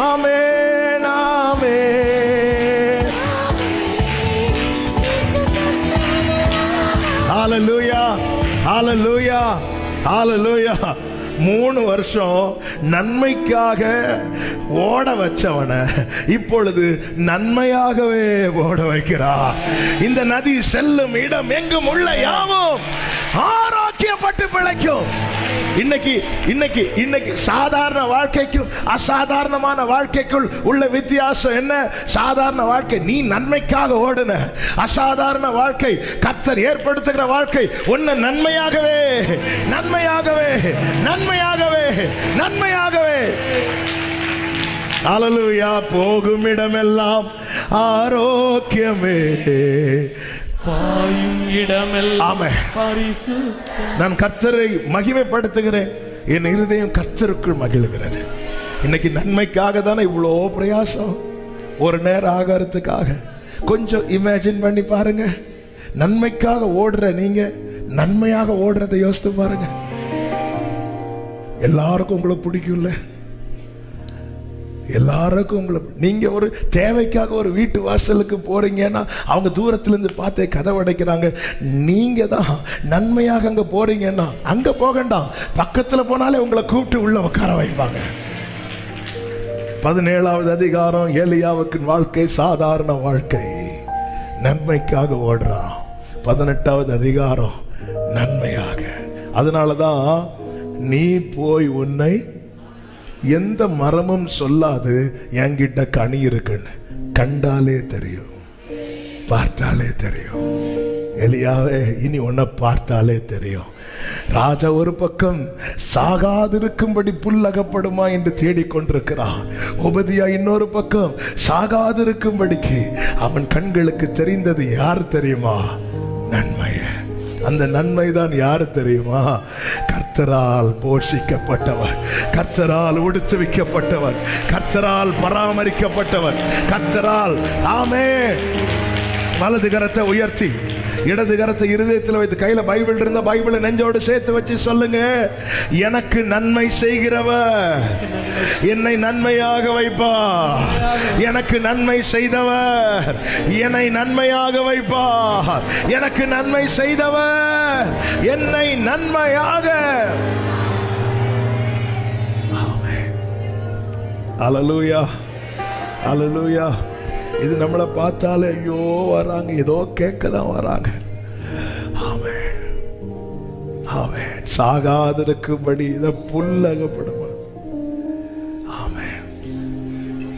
ஆமென், ஆமென். ஹல்லேலூயா, ஹல்லேலூயா, ஹல்லேலூயா. 3 வருஷம் நன்மைக்காக ஓட வச்சவன இப்பொழுது நன்மையாகவே ஓட வைக்கிறார். இந்த நதி செல்லும் இடம் எங்கும் உள்ள யாவும் ஆரோக்கியப்பட்டு பிழைக்கும். இன்னைக்கு சாதாரண வாழ்க்கைக்கும் அசாதாரணமான வாழ்க்கைக்குள் உள்ள வித்தியாசம் என்ன? சாதாரண வாழ்க்கை நீ நன்மைக்காக ஓடுன, அசாதாரண வாழ்க்கை கர்த்தர் ஏற்படுத்துகிற வாழ்க்கை உன்னை நன்மையாகவே நன்மையாகவே நன்மையாகவே நன்மையாகவே. ஹல்லேலூயா. போகும் இடமெல்லாம் ஆரோக்கியமே,
பாயும் இடமெல்லாம் பரிசுத்தம்.
நான் கர்த்தரை மகிமைப்படுத்துகிறேன், என் இருதயம் கர்த்தருக்குள் மகிழ்கிறது. இன்னைக்கு நன்மைக்காக தானே இவ்வளோ பிரயாசம். ஒரு நேரம் ஆகாரத்துக்காக கொஞ்சம் இமேஜின் பண்ணி பாருங்க. நன்மைக்காக ஓடுற நீங்க நன்மையாக ஓடுறதை யோசித்து பாருங்க. எல்லாருக்கும் உங்களை பிடிக்கும்ல? எல்லாருக்கும் உங்களை, நீங்க ஒரு தேவைக்காக ஒரு வீட்டு வாசலுக்கு போறீங்கன்னா அவங்க தூரத்துல இருந்து பார்த்தே கதவு அடைக்கிறாங்க. நீங்க தான் நன்மையாக அங்க போறீங்கன்னா அங்க போகண்டாம், பக்கத்துல போனாலே உங்களை கூப்பிட்டு உள்ள உட்கார வைப்பாங்க. 17வது அதிகாரம். எலியாவுக்கு வாழ்க்கை சாதாரண வாழ்க்கை, நன்மைக்காக ஓடுறான். 18வது அதிகாரம் நன்மையாக. அதனாலதான் நீ போய் உன்னை எந்த மரமும் சொல்லாது என்கிட்ட கனி இருக்குன்னு கண்டாலே தெரியும், பார்த்தாலே தெரியும். எலியாவே இனி உன்னை பார்த்தாலே தெரியும். ராஜா ஒரு பக்கம் சாகாதிருக்கும்படி புல்லகப்படுமா என்று தேடிக்கொண்டிருக்கிறான். ஓபதியா இன்னொரு பக்கம் சாகாதிருக்கும்படிக்கு அவன் கண்களுக்கு தெரிந்தது யார் தெரியுமா? நன்மை. அந்த நன்மை தான் யாரு தெரியுமா? கர்த்தரால் போஷிக்கப்பட்டவர், கர்த்தரால் உடுத்துவிக்கப்பட்டவர், கர்த்தரால் பராமரிக்கப்பட்டவர், கர்த்தரால். ஆமென். வலது கரத்தை உயர்த்தி இடது கரத்தை இருதயத்தில் வைத்து, கையில பைபிள் இருந்தா பைபிளை நெஞ்சோடு சேர்த்து வச்சு சொல்லுங்க, எனக்கு நன்மை செய்கிறவர் என்னை நன்மையாக வைப்பார். எனக்கு நன்மை செய்தவர் என்னை நன்மையாக வைப்பார். எனக்கு நன்மை செய்தவர் என்னை நன்மையாக. ஹல்லேலூயா, ஹல்லேலூயா. இது நம்மளை பார்த்தாலே ஐயோ வராங்க, ஏதோ கேட்க தான் வராங்க. ஆமென், ஆமென். சாகாதிருக்கும்படி இதை புல்லகப்படும். ஆமென்.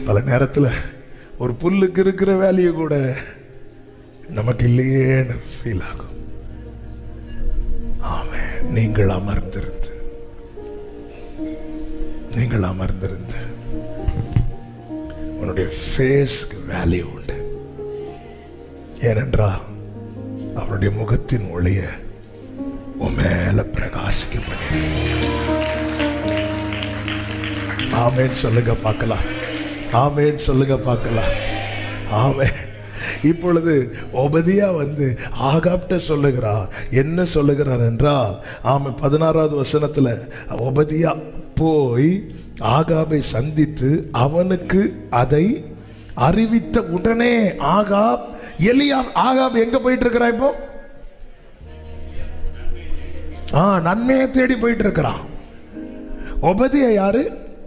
பல நேரத்தில் ஒரு புல்லுக்கு இருக்கிற வேல்யூ கூட நமக்கு இல்லையேன்னு ஃபீல் ஆகும். ஆமென். நீங்கள் அமர்ந்திருந்து உன்னுடைய ஃபேஸ்க்கு வேல்யூ உண்டு. ஏனென்றால் அவருடைய முகத்தின் ஒளிய உன் மேல பிரகாசிக்க பண்ணி. ஆமென் சொல்லுங்க பார்க்கலாம். ஆமென் சொல்லுங்க பார்க்கலாம். ஆமென். இப்பொழுது ஓபதியா வந்து ஆகாப்ட சொல்லுகிறார். என்ன சொல்லுகிறார் என்றால், 16வது வசனத்துல ஓபதியா போய் ஆகாபை சந்தித்து அவனுக்கு அதை அறிவித்த உடனே ஆகாப் ஆகாப் எங்க போயிட்டு இருக்கிறா? இப்போ நன்மையை தேடி போயிட்டு இருக்கிறான். ஒபதியா யாரு?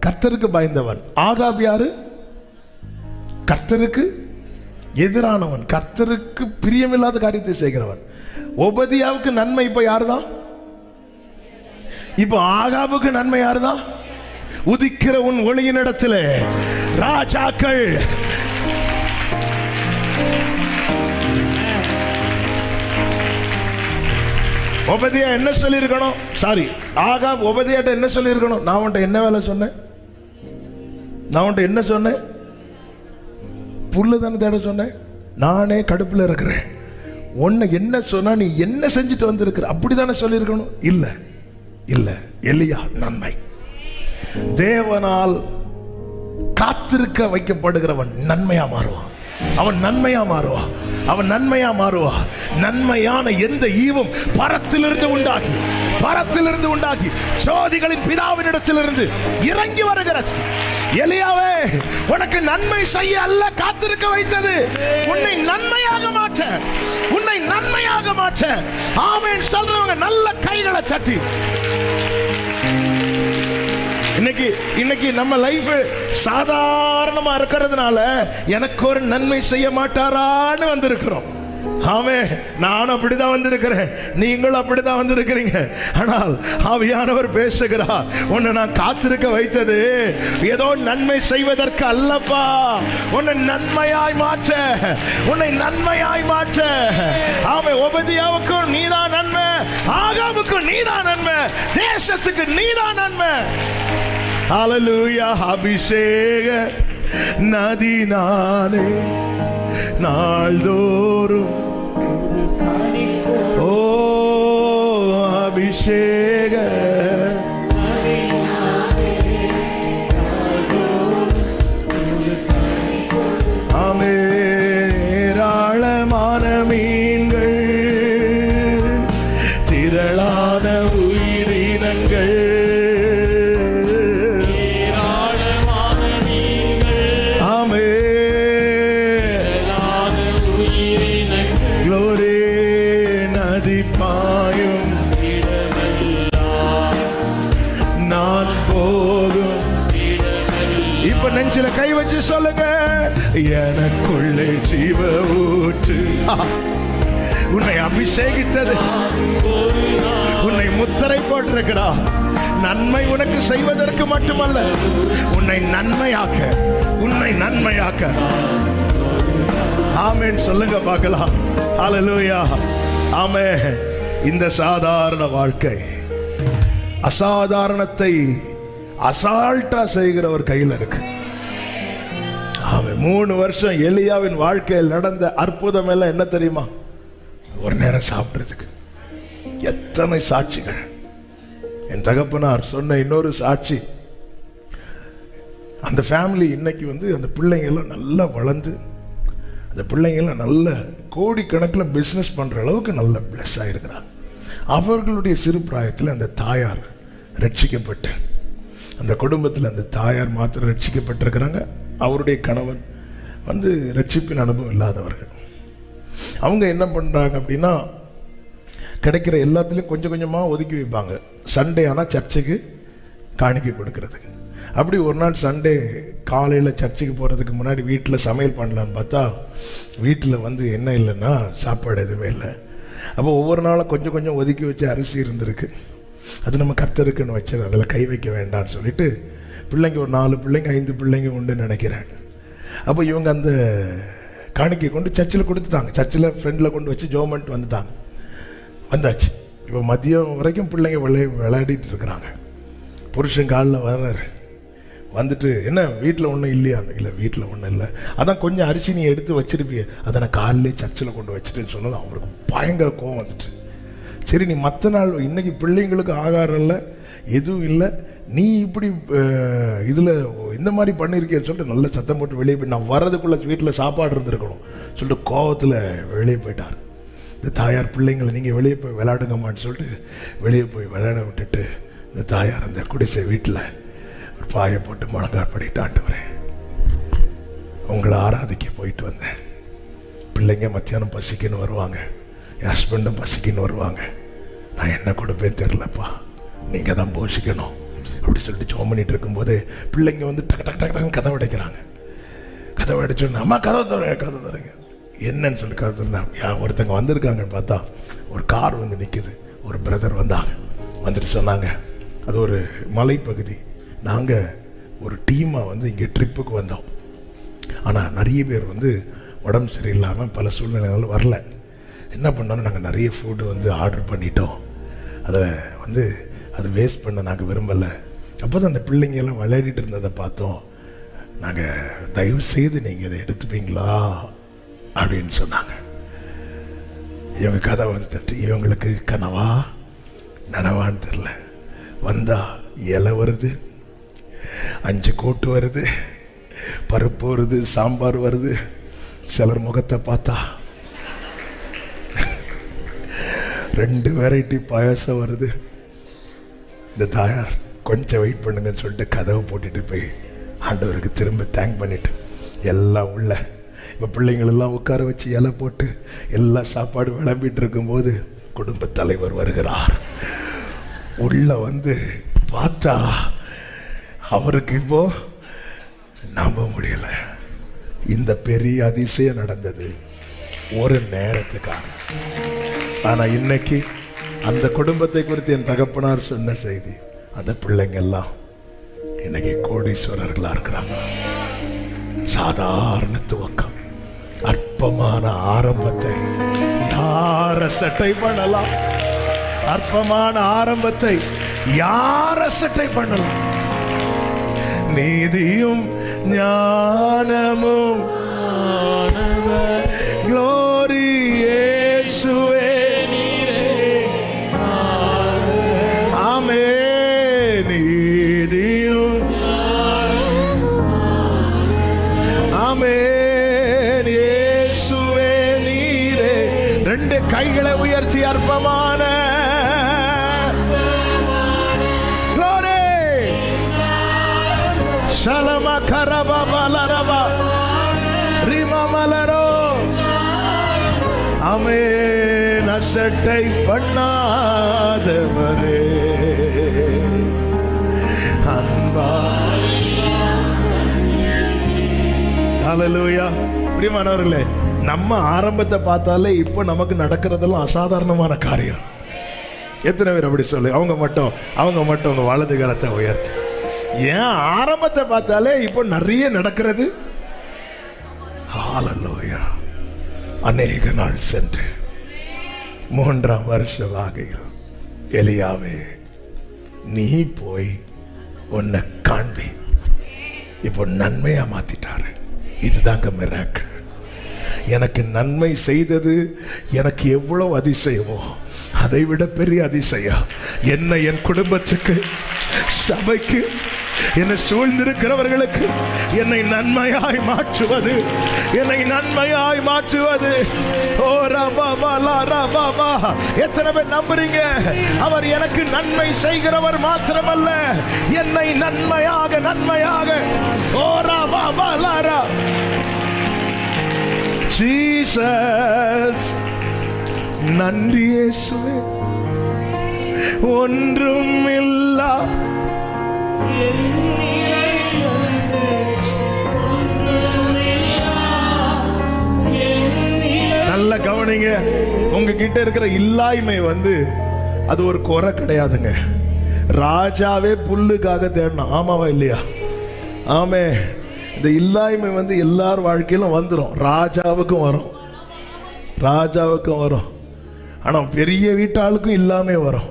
கர்த்தருக்கு பயந்தவன். ஆகாப் யாரு? கர்த்தருக்கு எதிரானவன், கர்த்தருக்கு பிரியமில்லாத காரியத்தை செய்கிறவன். ஒபதியாவுக்கு நன்மை இப்ப யாருதான்? இப்ப ஆகாபுக்கு நன்மை யாருதான்? உதிக்கிற உன் ஒளியின் இடத்துல ராஜாக்கள். ஒபதியா என்ன சொல்லி இருக்கணும்? சாரி, ஆகாப் ஒபதியாட்ட என்ன சொல்லி இருக்கணும்? நான் உன்ட்ட என்ன வேலை சொன்னேன்? நான் உன்ட்ட என்ன சொன்னேன்? புல்லு தானே தேட சொன்னேன். நானே கடுப்புல இருக்கிறேன். உன்னை என்ன சொன்னா நீ என்ன செஞ்சுட்டு வந்திருக்கிற? அப்படித்தானே சொல்லியிருக்கணும். இல்ல இல்ல, எலியா நன்மை. தேவனால் காத்திருக்க வைக்கப்படுகிறவன் நன்மையா மாறுவான். அவன் நன்மையா மாறுவான். அவன் நன்மையா மாறுவான். நன்மையான எந்த ஈவும் பரத்திலிருந்து உண்டாகி ஜோதிகளின் பிதாவினிடத்திலிருந்து இறங்கி வருகிறது. எலியாவே, உனக்கு நன்மை செய்ய அல்ல காத்திருக்க வைத்தது, உன்னை நன்மையாக மாற்ற. ஆமென் சொல்றவங்க நல்ல கைகளை தட்டி. இன்னைக்கு நம்ம லைஃப் சாதாரணமா இருக்கிறதுனால எனக்கு ஒரு நன்மை செய்ய மாட்டாரான்னு வந்திருக்கிறோம். ஆமே, நானும் அப்படிதான் வந்திருக்கிறேன், நீங்களும் அப்படிதான் வந்திருக்கிறீங்க. ஆனால் ஆவியானவர் பேசுகிறார், உன்னை நான் காத்திருக்க வைத்தது ஏதோ நன்மை செய்வதற்கு அல்லப்பா, உன்னை நன்மையாய் மாற்ற. ஆமே, ஒபதியாவுக்கும் நீதான் நன்மை, ஆகாபுக்கும் நீதான் நன்மை, தேசத்துக்கு நீதான் நன்மை. ஹல்லேலூயா. அபிஷேக நதி நானே நாள்தோறும். ஓ அபிஷேக ஆமே. ஏராளமான மீன்கள், திரளான உயிரினங்கள், நெஞ்சில கை வச்சு சொல்லுங்க, எனக்குள்ளே ஜீவ ஊற்று. உன்னை அபிஷேகித்தது, உன்னை முத்திரை போட்டிருக்கிறார். நன்மை உனக்கு செய்வதற்கு மட்டுமல்ல, உன்னை நன்மையாக்க. ஆமென் சொல்லுங்க பார்க்கலாம். ஹல்லேலூயா. ஆமென். இந்த சாதாரண வாழ்க்கை அசாதாரணத்தை அசால்ட்டா செய்கிறவர் கையில் இருக்கு. 3 வருஷம் எலியாவின் வாழ்க்கையில் நடந்த அற்புதம் எல்லாம் என்ன தெரியுமா? ஒரு நேரம் சாப்பிடுறதுக்கு. எத்தனை சாட்சிகள்! என் தகப்பனார் சொன்ன இன்னொரு சாட்சி, அந்த ஃபேமிலி இன்னைக்கு அந்த பிள்ளைங்க எல்லாம் நல்லா வளர்ந்து, அந்த பிள்ளைங்க எல்லாம் நல்ல கோடிக்கணக்கில் பிஸ்னஸ் பண்ற அளவுக்கு நல்ல பிளஸ் ஆயிருக்கிறாங்க. அவர்களுடைய சிறு பிராயத்தில் அந்த தாயார் ரட்சிக்கப்பட்டு, அந்த குடும்பத்தில் அந்த தாயார் மாத்திரம் ரட்சிக்கப்பட்டிருக்கிறாங்க. அவருடைய கணவன் ரட்சிப்பின் அனுபவம் இல்லாதவர்கள். அவங்க என்ன பண்ணுறாங்க அப்படின்னா, கிடைக்கிற எல்லாத்துலேயும் கொஞ்சம் கொஞ்சமாக ஒதுக்கி வைப்பாங்க. சண்டே ஆனால் சர்ச்சுக்கு காணிக்கை கொடுக்கறதுக்கு. அப்படி ஒரு நாள் சண்டே காலையில் சர்ச்சுக்கு போகிறதுக்கு முன்னாடி வீட்டில் சமையல் பண்ணலான்னு பார்த்தா, வீட்டில் என்ன இல்லைன்னா சாப்பாடு எதுவுமே இல்லை. அப்போ ஒவ்வொரு நாளும் கொஞ்சம் கொஞ்சம் ஒதுக்கி வச்ச அரிசி இருந்திருக்கு. அது நம்ம கர்த்தருக்குன்னு வச்சது, அதில் கை வைக்க வேண்டாம்னு சொல்லிட்டு பிள்ளைங்க ஒரு 4 பிள்ளைங்க 5 பிள்ளைங்க உண்டுன்னு நினைக்கிறேன். அப்போ இவங்க அந்த காணிக்கை கொண்டு சர்ச்சில் கொடுத்துட்டாங்க. சர்ச்சில் ஃப்ரெண்டில் கொண்டு வச்சு ஜோமெண்ட் வந்தாச்சு. இப்போ மதியம் வரைக்கும் பிள்ளைங்க விளையாடிட்டு இருக்கிறாங்க. புருஷன் காலில் வர்றாரு. வந்துட்டு, என்ன வீட்டில் ஒன்றும் இல்லையான்னு. இல்லை, வீட்டில் ஒன்றும் இல்லை. அதான் கொஞ்சம் அரிசி நீ எடுத்து வச்சிருப்பிய, அதை நான் காலையிலே சர்ச்சில் கொண்டு வச்சுட்டேன்னு சொன்னது அவருக்கு பயங்கர கோவம் வந்துட்டு. சரி, நீ மற்ற நாள் இன்னைக்கு பிள்ளைங்களுக்கு ஆகாரம் இல்லை, எதுவும் இல்லை, நீ இப்படி இதில் இந்த மாதிரி பண்ணியிருக்கேன்னு சொல்லிட்டு நல்ல சத்தம் போட்டு வெளியே போய், நான் வர்றதுக்குள்ளே வீட்டில் சாப்பாடு இருந்திருக்கணும் சொல்லிட்டு கோவத்தில் வெளியே போயிட்டார். இந்த தாயார் பிள்ளைங்களை நீங்கள் வெளியே போய் விளையாடுங்கம்மான்னு சொல்லிட்டு வெளியே போய் விளையாட விட்டுட்டு, இந்த தாயார் அந்த குடிசை வீட்டில் ஒரு பாயை போட்டு முழங்கால் படிட்டு, ஆண்டவரே உங்களை ஆராதிக்க போயிட்டு வந்தேன். பிள்ளைங்க மத்தியானம் பசிக்குன்னு வருவாங்க, என் ஹஸ்பண்டும் பசிக்குன்னு வருவாங்க. நான் என்ன கொடுப்பேன் தெரிலப்பா, நீங்கள் தான் போஷிக்கணும் அப்படி சொல்லிட்டு ஜோம் பண்ணிட்டு இருக்கும்போது பிள்ளைங்க வந்து டக்கு டக்கு டக்குன்னு கதவை அடைக்கிறாங்க. கதவை அடிச்சோன்னு அம்மா கதவை தரங்க என்னன்னு சொல்லி கதவை திறந்தா ஒருத்தங்க வந்திருக்காங்கன்னு பார்த்தா ஒரு கார் வந்து நிற்குது. ஒரு பிரதர் வந்தாங்க, வந்துட்டு சொன்னாங்க அது ஒரு மலைப்பகுதி, நாங்கள் ஒரு டீமாக வந்து இங்கே ட்ரிப்புக்கு வந்தோம். ஆனால் நிறைய பேர் வந்து உடம்பு சரியில்லாமல் பல சூழ்நிலைகள் வரல. என்ன பண்ணோன்னு நாங்கள் நிறைய ஃபுட்டு வந்து ஆர்டர் பண்ணிட்டோம். அதில் வந்து அது வேஸ்ட் பண்ண நாங்கள் விரும்பலை. அப்போ தான் அந்த பிள்ளைங்கெல்லாம் விளையாடிட்டு இருந்ததை பார்த்தோம். நாங்கள் தயவு செய்து நீங்கள் இதை எடுத்துப்பீங்களா அப்படின்னு சொன்னாங்க. இவங்க கதை வந்து தட்டு, இவங்களுக்கு கனவா நனவான்னு தெரில. வந்தா இலை வருது, 5 கோட்டு வருது, பருப்பு வருது, சாம்பார் வருது. சிலர் முகத்தை பார்த்தா 2 வெரைட்டி பாயாசம் வருது. இந்த தாயார் கொஞ்சம் வெயிட் பண்ணுங்கன்னு சொல்லிட்டு கதவை போட்டுட்டு போய் ஆண்டவருக்கு திரும்ப தேங்க் பண்ணிட்டு எல்லாம் உள்ள இப்போ பிள்ளைங்களெல்லாம் உட்கார வச்சு இலை போட்டு எல்லா சாப்பாடு விளம்பிட்டு இருக்கும்போது குடும்ப தலைவர் வருகிறார். உள்ள வந்து பார்த்தா அவருக்கு இப்போ நம்ப முடியல. இந்த பெரிய அதிசயம் நடந்தது ஒரு நேரத்துக்காக. ஆனா இன்னைக்கு அந்த குடும்பத்தை குறித்து என் தகப்பனார் சொன்ன செய்தி, அந்த பிள்ளைங்க எல்லாம் இன்னைக்கு கோடீஸ்வரர்களா இருக்கிறாங்க. சாதாரண துவக்கம், அற்பமான ஆரம்பத்தை யார சட்டை பண்ணலாம்? அற்பமான ஆரம்பத்தை யார சட்டை பண்ணலாம்? நீதியும் ஞானமும் glory இயேசுவே ஆமென். நீதியும் ஆமென் இயேசுவே நீரே. 2 கைகளை உயர்த்தி அற்பமான ஷலம கரப மலரப ரிம மலரோ ஆமென். அசட்டை பண்ணாதவரே அன்பா. ஹல்லேலூயா. பிரியமானவர்களே, நம்ம ஆரம்பத்தை பார்த்தாலே இப்போ நமக்கு நடக்கிறதெல்லாம் அசாதாரணமான காரியம். எத்தனை பேர் அப்படி சொல்லு? அவங்க மட்டும் வலது கரத்தை உயர்த்தி. ஏன் ஆரம்பத்தை பார்த்தாலே இப்போ நிறைய நடக்கிறது. ஹல்லேலூயா. அநேக நாள் சென்று 3ஆம் வருஷ வாகையில் எலியாவே நீ போய் உன்னை காண்பி. இப்போ நன்மையா மாத்திட்டாரு. இதுதாங்க மிராக்கிள். எனக்கு நன்மை செய்தது எனக்கு எவ்வளவு அதிசயமோ அதை விட பெரிய அதிசயம் என்னை, என் குடும்பத்துக்கு, சபைக்கு, என்னை சூழ்ந்திருக்கிறவர்களுக்கு என்னை நன்மையாய் மாற்றுவது, என்னை நன்மையாய் மாற்றுவது. ஓ ரபா ரபா. எத்தனை பேர் நம்புறீங்க? அவர் எனக்கு நன்மை செய்கிறவர் மாத்திரமல்ல, என்னை நன்மையாக. ஓ ரபா லாரா ஜீசஸ். நன்றி இயேசுவே. ஒன்றும் இல்லா நல்ல கவனிங்க. உங்ககிட்ட இருக்கிற இல்லாய்மை வந்து அது ஒரு குறை கிடையாதுங்க. ராஜாவே புல்லுக்காக தேடணும். ஆமாவா இல்லையா? ஆமே. இந்த இல்லாய்மை வந்து எல்லார் வாழ்க்கையிலும் வந்துடும். ராஜாவுக்கும் வரும். ஆனா பெரிய வீட்டாளுக்கும் இல்லாமே வரும்.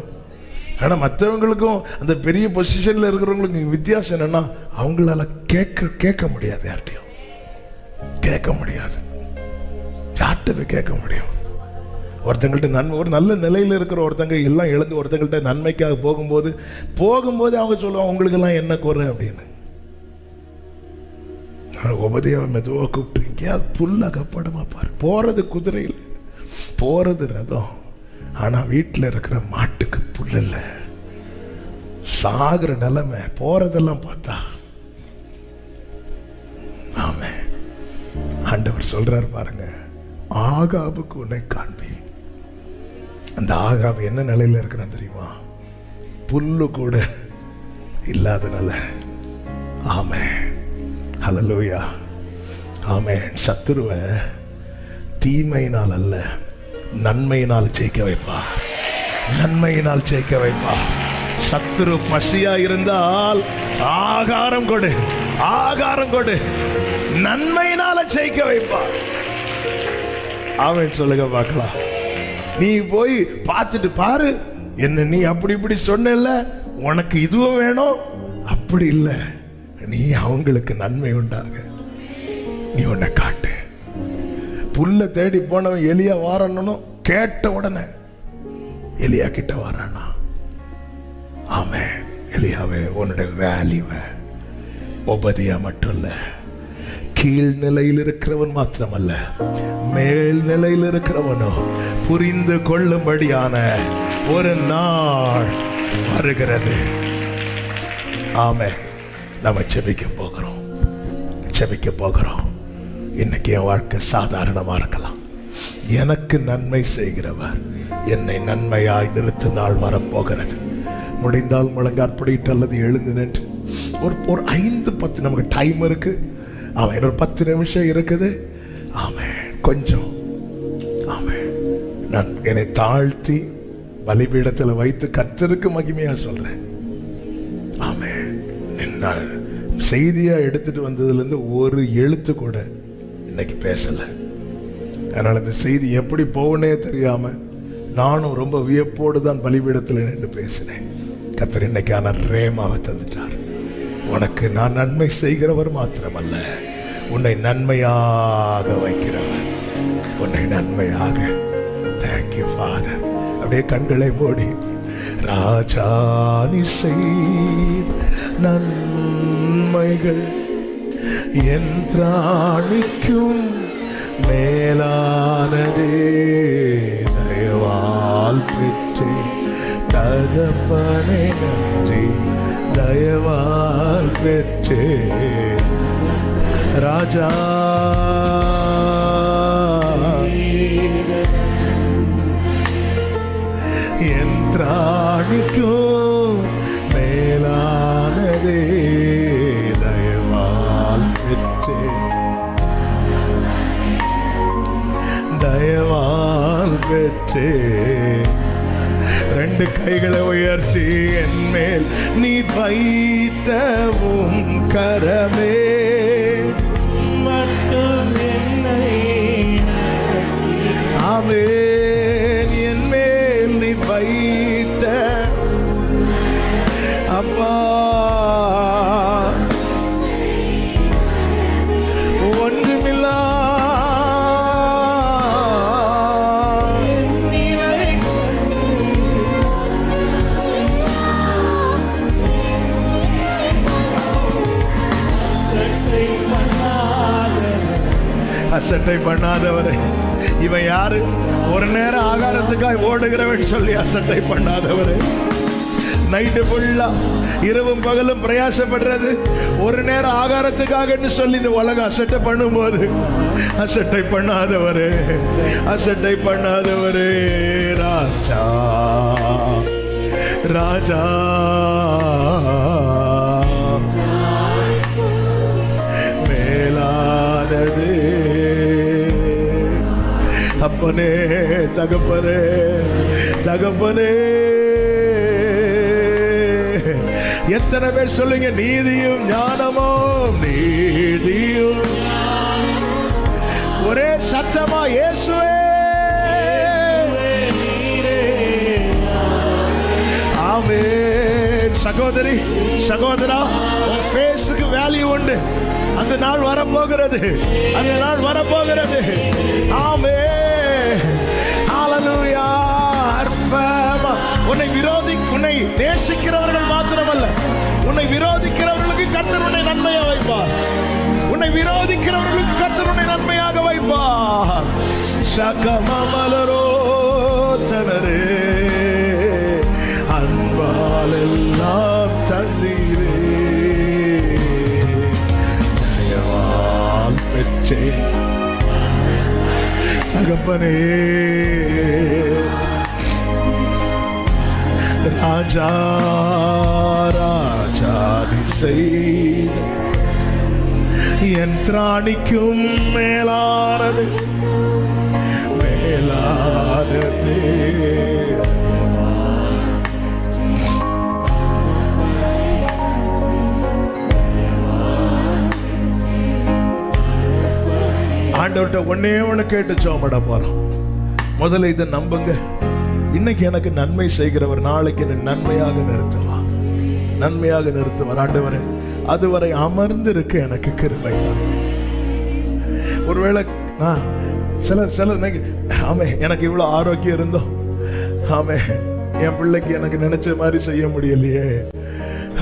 ஆனால் மற்றவங்களுக்கும் அந்த பெரிய பொசிஷனில் இருக்கிறவங்களுக்கு வித்தியாசம் என்னன்னா, அவங்களால கேட்க முடியாது. யார்கிட்டையும் கேட்க முடியாது. யார்கிட்ட போய் கேட்க முடியும்? ஒருத்தங்கள்ட்ட நன்மை, ஒரு நல்ல நிலையில் இருக்கிற ஒருத்தங்க எல்லாம் இழந்து ஒருத்தங்கள்ட்ட நன்மைக்காக போகும்போது அவங்க சொல்லுவாங்க உங்களுக்கெல்லாம் என்ன குறை அப்படின்னு. உபதேவ மெதுவாக கூப்பிட்டு எங்கேயாவது புல்லகப்படமா பாரு. போறது குதிரையில், போறது ரதம். ஆனா வீட்டில் இருக்கிற மாட்டுக்கு புல் இல்லை. சாகிற நிலைமை. போறதெல்லாம் பார்த்தா ஆமே. ஆண்டவர் சொல்றார் பாருங்க, ஆகாபுக்கு உன்னை காண்பி. அந்த ஆகாப் என்ன நிலையில இருக்கிறான் தெரியுமா? புல்லு கூட இல்லாதனால. ஆமென், ஹல்லேலூயா, ஆமென். சத்துருவை தீமையினால் அல்ல, நன்மையினால் ஜெயிக்க வைப்பா. நன்மையினால் ஜெயிக்க வைப்பா. சத்துரு பசியா இருந்தால் ஆகாரம் கொடு, ஆகாரம் கொடு. நன்மையினால ஜெயிக்க வைப்பா. அவன் சொல்லுங்க பார்க்கலாம். நீ போய் பார்த்துட்டு பாரு, என்ன நீ அப்படி இப்படி சொன்னல, உனக்கு இதுவும் வேணும், அப்படி இல்லை. நீ அவங்களுக்கு நன்மை உண்டாக நீ உன்னை காட்டு. புல்ல தேடி போனவன் எலியா வாரணும், கேட்ட உடனே எலியா கிட்ட வாரானா. ஆமென். எலியாவே, உன்னுடைய வேல்யூவை உபதியா மட்டும் இல்ல, கீழ் நிலையில் இருக்கிறவன் மாத்திரமல்ல, மேல் நிலையில் இருக்கிறவனோ புரிந்து கொள்ளும்படியான ஒரு நாள் வருகிறது. ஆமென். நம்ம செபிக்க போகிறோம், செபிக்க போகிறோம். இன்னைக்கு என் வாழ்க்கை சாதாரணமா இருக்கலாம். எனக்கு நன்மை செய்கிறவர் என்னை நன்மையாய் நிறுத்தும் நாள் வரப்போகிறது. முடிந்தால் முழங்காற்படிட்டு அல்லது எழுந்து நின்று ஒரு 5-10 நமக்கு டைம் இருக்கு. அவன் ஒரு 10 நிமிஷம் இருக்குது. ஆமென். கொஞ்சம் ஆமென். நான் என்னை தாழ்த்தி பலிபீடத்தில் வைத்து கர்த்தருக்கு மகிமையா சொல்றேன். ஆமென். நான் செய்தியா எடுத்துட்டு வந்ததுலேருந்து ஒரு எழுத்து கூட இன்னைக்கு பேசல. அதனால இந்த செய்தி எப்படி போகனே தெரியாம நானும் ரொம்ப வியப்போடு தான் பலிபீடத்தில் நின்று பேசினேன். கர்த்தர் இன்னைக்கான ரேமாவை தந்துட்டார். உனக்கு நான் நன்மை செய்கிறவர் மாத்திரமல்ல, உன்னை நன்மையாக வைக்கிறவர், உன்னை நன்மையாக. Thank you father. அப்படியே கண்களை மூடி, ராஜா நீ செய்த நன்மைகள் என் திராணிக்கும் மேலானதே, தயவால் பெற்றே தகப்பனே நன்றி, தயவால் பெற்றே ராஜா. என் திராணிக்கும் மேலானதே, தயவால் பெற்றே, தயவால் பெற்றே. 2 கைகளை உயர்த்தி, என் மேல் நீ வைத்தவும் கரமே மட்டும் என்னை. ஆமென். என் மேல் நீ வைத்த அப்பா ஒன்றுமில்லா அசட்டை பண்ணாதவரே. இவன் யாரு? ஒரு நேரம் ஆகாரத்துக்காய் ஓடுகிறவன் சொல்லி அசட்டை பண்ணாதவரே. நைட்டு ஃபுல்லா இரவும் பகலும் பிரயாசப்படுறது ஒரு நேரம் ஆகாரத்துக்காக சொல்லி இந்த உலகம் அசட்டை பண்ணும்போது, அசட்டை பண்ணாதவரே, அசட்டை பண்ணாதவரே. ராஜா ராஜா மேலானது. அப்பனே, தகப்பனே, தகப்பனே. எத்தனை பேர் சொல்லுங்க, நீதியும் ஞானமும், நீதியும். ஒரே சத்தமா இயேசுவே. ஆமென். சகோதரி, சகோதரா, உன் ஃபேஸுக்கு வேல்யூ உண்டு. அந்த நாள் வரப்போகிறது, அந்த நாள் வரப்போகிறது. ஆமென். ஹல்லேலூயா. அற்பமா உன்னை உன்னை நேசிக்கிறவர்கள் மாத்திரமல்ல, உன்னை விரோதிக்கிறவர்களுக்கு கர்த்தர் உன்னை நன்மையா வைப்பார். உன்னை விரோதிக்கிறவர்களுக்கு கர்த்தர் உன்னை நன்மையாக வைப்பார். சகமமலரோ தனரே, அன்பால் எல்லாம் தந்தீரே, தயவால் பெற்றே தகப்பனே. ராஜா ராஜாதி செய்த என் திராணிக்கும் மேலானது மேலானது. ஆண்டவர்கிட்ட ஒன்னே ஒன்று கேட்டு சோமட போறோம். முதல்ல இதை நம்புங்க. இன்னைக்கு எனக்கு நன்மை செய்கிறவர் நாளைக்கு என்னை நன்மையாக நிறுத்துவார், நன்மையாக நிறுத்துவார். ஆண்டவரே, அதுவரை அமர்ந்து இருக்க எனக்கு கிருபை தான். ஒருவேளை நான் சிலர் ஆமே எனக்கு இவ்வளவு ஆரோக்கியம் இருந்தோம், ஆமே என் பிள்ளைக்கு எனக்கு நினைச்ச மாதிரி செய்ய முடியலையே,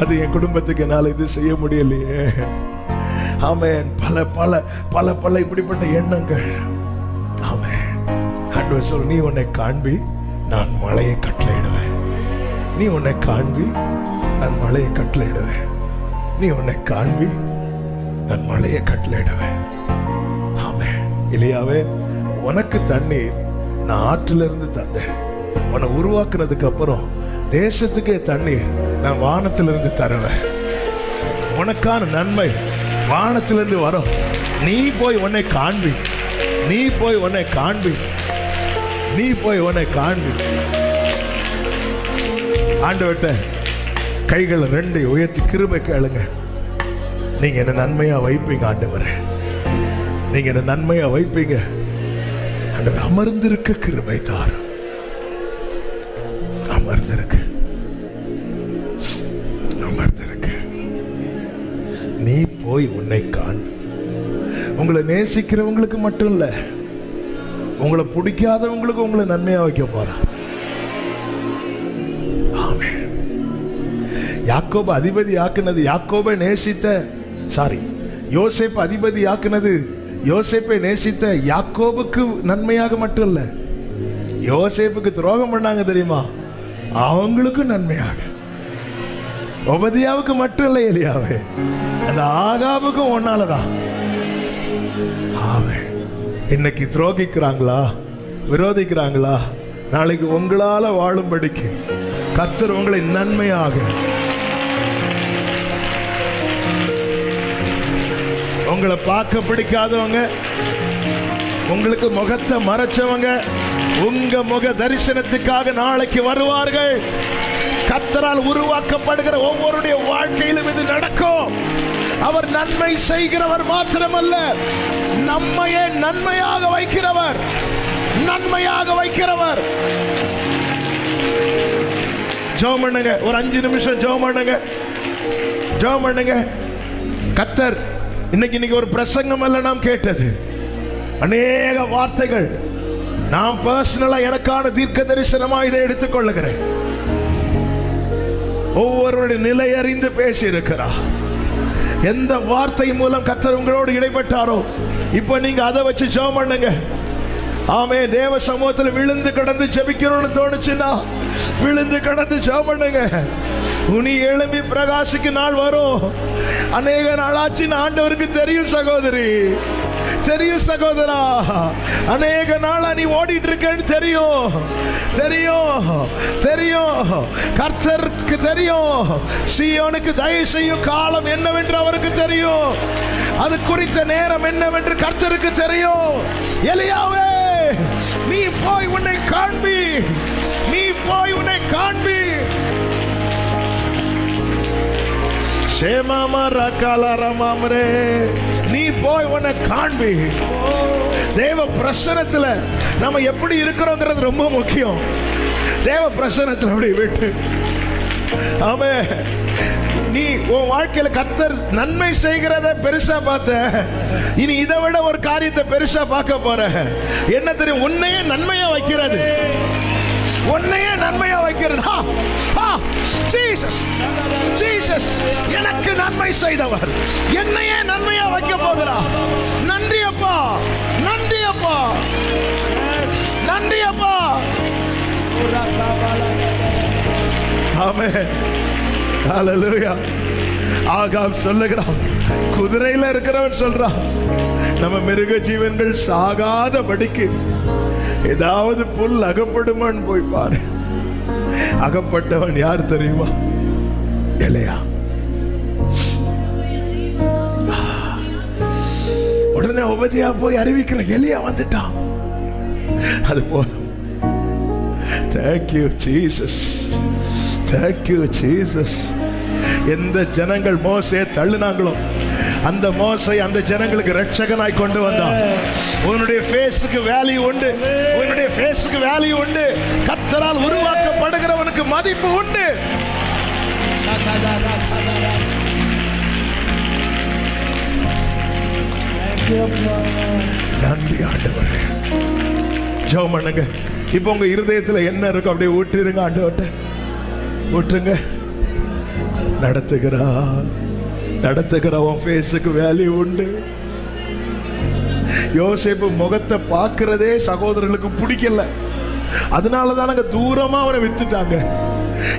அது என் குடும்பத்துக்கு என்னால் இது செய்ய முடியலையே, ஆமென். பல பல பல பல இப்படிப்பட்ட எண்ணங்கள். ஆமென். ஆண்டவர் சொல்ல, நீ உன்னை காண்பி, நான் மழையை கட்டளையிடுவேன். நீ உன்னை காண்பி, நான் மழையை கட்டளையிடுவேன். நீ உன்னை காண்பி, நான் மழையை கட்டளையிடுவேன். ஆமென். இல்லையாவே, உனக்கு தண்ணீர் நான் ஆற்றிலிருந்து தந்தேன். உன்னை உருவாக்குனதுக்கு அப்புறம் தேசத்துக்கே தண்ணீர் நான் வானத்திலிருந்து தருவேன். உனக்கான நன்மை வானத்திலிருந்து வரும். நீ போய் உன்னை காண்பி, நீ போய் உன்னை காண்பி, நீ போய் உன்னை காண்பி. ஆண்டவர்கிட்ட கைகளை ரெண்டு உயர்த்தி கிருபை கேளுங்க. நீங்க என்ன நன்மையா வைப்பீங்க ஆண்டவரே, நீங்க என்ன நன்மையா வைப்பீங்க ஆண்டவர். அமர்ந்திருக்க கிருபை தார், அமர்ந்திருக்க அமர்ந்திருக்க. நீ போய் உன்னை காண். உங்களை நேசிக்கிறவங்களுக்கு மட்டும் இல்ல, உங்களை பிடிக்காதவங்களுக்கு உங்களை நன்மையா வைக்க போறா. ஆமென். யாக்கோபு அதிபதி ஆக்குனது, யாக்கோபை நேசித்த யோசேப்பு அதிபதி ஆக்குனது, யோசேப்பை நேசித்த யாக்கோபுக்கு நன்மையாக மட்டும் இல்ல, யோசேப்புக்கு துரோகம் பண்ணாங்க தெரியுமா, அவங்களுக்கும் நன்மையாக. ஒபதியாவுக்கு மட்டும் இல்லை, எலியாவே அந்த ஆகாபுக்கும் ஒன்னாலதான். ஆமென். இன்னைக்கு துரோகிக்கிறாங்களா, விரோதிக்கிறாங்களா, நாளைக்கு உங்களால வாழும்படிக்கு கர்த்தர் உங்களை நன்மையாக, உங்களை பார்க்க பிடிக்காதவங்க, உங்களுக்கு முகத்தை மறைச்சவங்க உங்க முக தரிசனத்துக்காக நாளைக்கு வருவார்கள். கர்த்தரால் உருவாக்கப்படுகிற ஒவ்வொருடைய வாழ்க்கையிலும் இது நடக்கும். அவர் நன்மை செய்கிறவர் மாத்திரமல்ல, நம்மையே நன்மையாக வைக்கிறவர், நன்மையாக வைக்கிறவர். ஜெபம் பண்ணுங்க, ஒரு 5 நிமிஷம் ஜெபம் பண்ணுங்க, ஜெபம் பண்ணுங்க. கர்த்தர் இன்னைக்கு ஒரு பிரசங்கம் அல்ல நாம் கேட்டது, அநேக வார்த்தைகள். நான் பர்சனலா எனக்கான தீர்க்க தரிசனமா இதை எடுத்துக்கொள்ளுகிறேன். ஒவ்வொருவருடைய நிலை அறிந்து பேசி இருக்கிறார். எந்த வார்த்தை மூலம் கர்த்தர் உங்களோடு இடைப்பட்டாரோ இப்ப நீங்க அதை வச்சு ஜெபம் பண்ணுங்க. ஆமே. தேவ சமூகத்தில் விழுந்து கடந்து ஜெபிக்கணும்னு தோணுச்சுன்னா விழுந்து கடந்து ஜெபம் பண்ணுங்க. உனி எழும்பி பிரகாசிக்கு நாள் வரும். அநேக நாளாச்சு ஆண்டவருக்கு தெரியும் சகோதரி, தெரியும் சகோதரா, அநேக நாளா நீ ஓடிட்டு இருக்கேன்னு தெரியும், தெரியும், தெரியும். கர்த்தருக்கு தெரியும் சீயோனுக்கு தயவு செய்யும் காலம் என்னவென்று அவருக்கு தெரியும். அது குறித்த நேரம் என்னவென்று கர்த்தருக்கு தெரியும். எலியாவே, நீ போய் உன்னை காண்பி, நீ போய் உன்னை காண்பி. நீ போய் உன்னை காண்பி. தேவ பிரசன்னத்துல நம்ம எப்படி இருக்கிறோங்கிறது ரொம்ப முக்கியம். தேவ பிரசன்னத்துல அப்படி விட்டு, ஆமென். நீ உன் வாழ்க்கையில கர்த்தர் நன்மை செய்கிறத பெருசா பார்த்த, இனி இதை விட ஒரு காரியத்தை பெருசா பார்க்க போற. என்ன தெரியும்? உன்னையே நன்மையா வைக்கிறது, உன்னையே நன்மையா வைக்கிறது. ஜீசஸ், ஜீசஸ் எனக்கு நன்மை செய்தவர், என்னையே நன்மையா வைக்க போகிறார். நன்றி அப்பா, நன்றி அப்பா, நன்றி அப்பா. ஆமென். ஹல்லேலூயா. ஆகாப் சொல்லுகிறான், குதிரையில இருக்கிறவன் சொல்றான், நம்ம மிருக ஜீவன்கள் சாகாத படிக்கு ஏதாவது புல் அகப்படுமான்னு போய் பாரு. அகப்பட்டவன் யார் தெரியுமா? எலியா. உடனே உபதியா போய் அறிவிக்கிற, எலியா வந்துட்டான். அது போதும். Thank you Jesus, thank you Jesus. எந்த ஜனங்கள் மோசே தள்ளினாங்களோ அந்த மோசை அந்த ஜனங்களுக்கு ரட்சகனாய் கொண்டு வந்தான். உன்னுடைய ஃபேஸுக்கு வேல்யூ உண்டு, உன்னுடைய ஃபேஸுக்கு வேல்யூ உண்டு. கர்த்தரால் உருவாக்கப்படுகிறவனுக்கு மதிப்பு உண்டு. நன்றி ஆண்டவரே. ஜெபம் பண்ணுங்க. இப்போ உங்க இருதயத்தில் என்ன இருக்கும் அப்படியே ஊற்றிருங்க. ஆண்டவர்கிட்ட ஊற்றுங்க. நடத்துகிறவன் ஃபேஸுக்கு வேல்யூ உண்டு. யோசேப்பு முகத்தை பார்க்கிறதே சகோதரர்களுக்கு பிடிக்கல. அதனாலதான் நாங்க தூரமா அவனை வித்துட்டாங்க.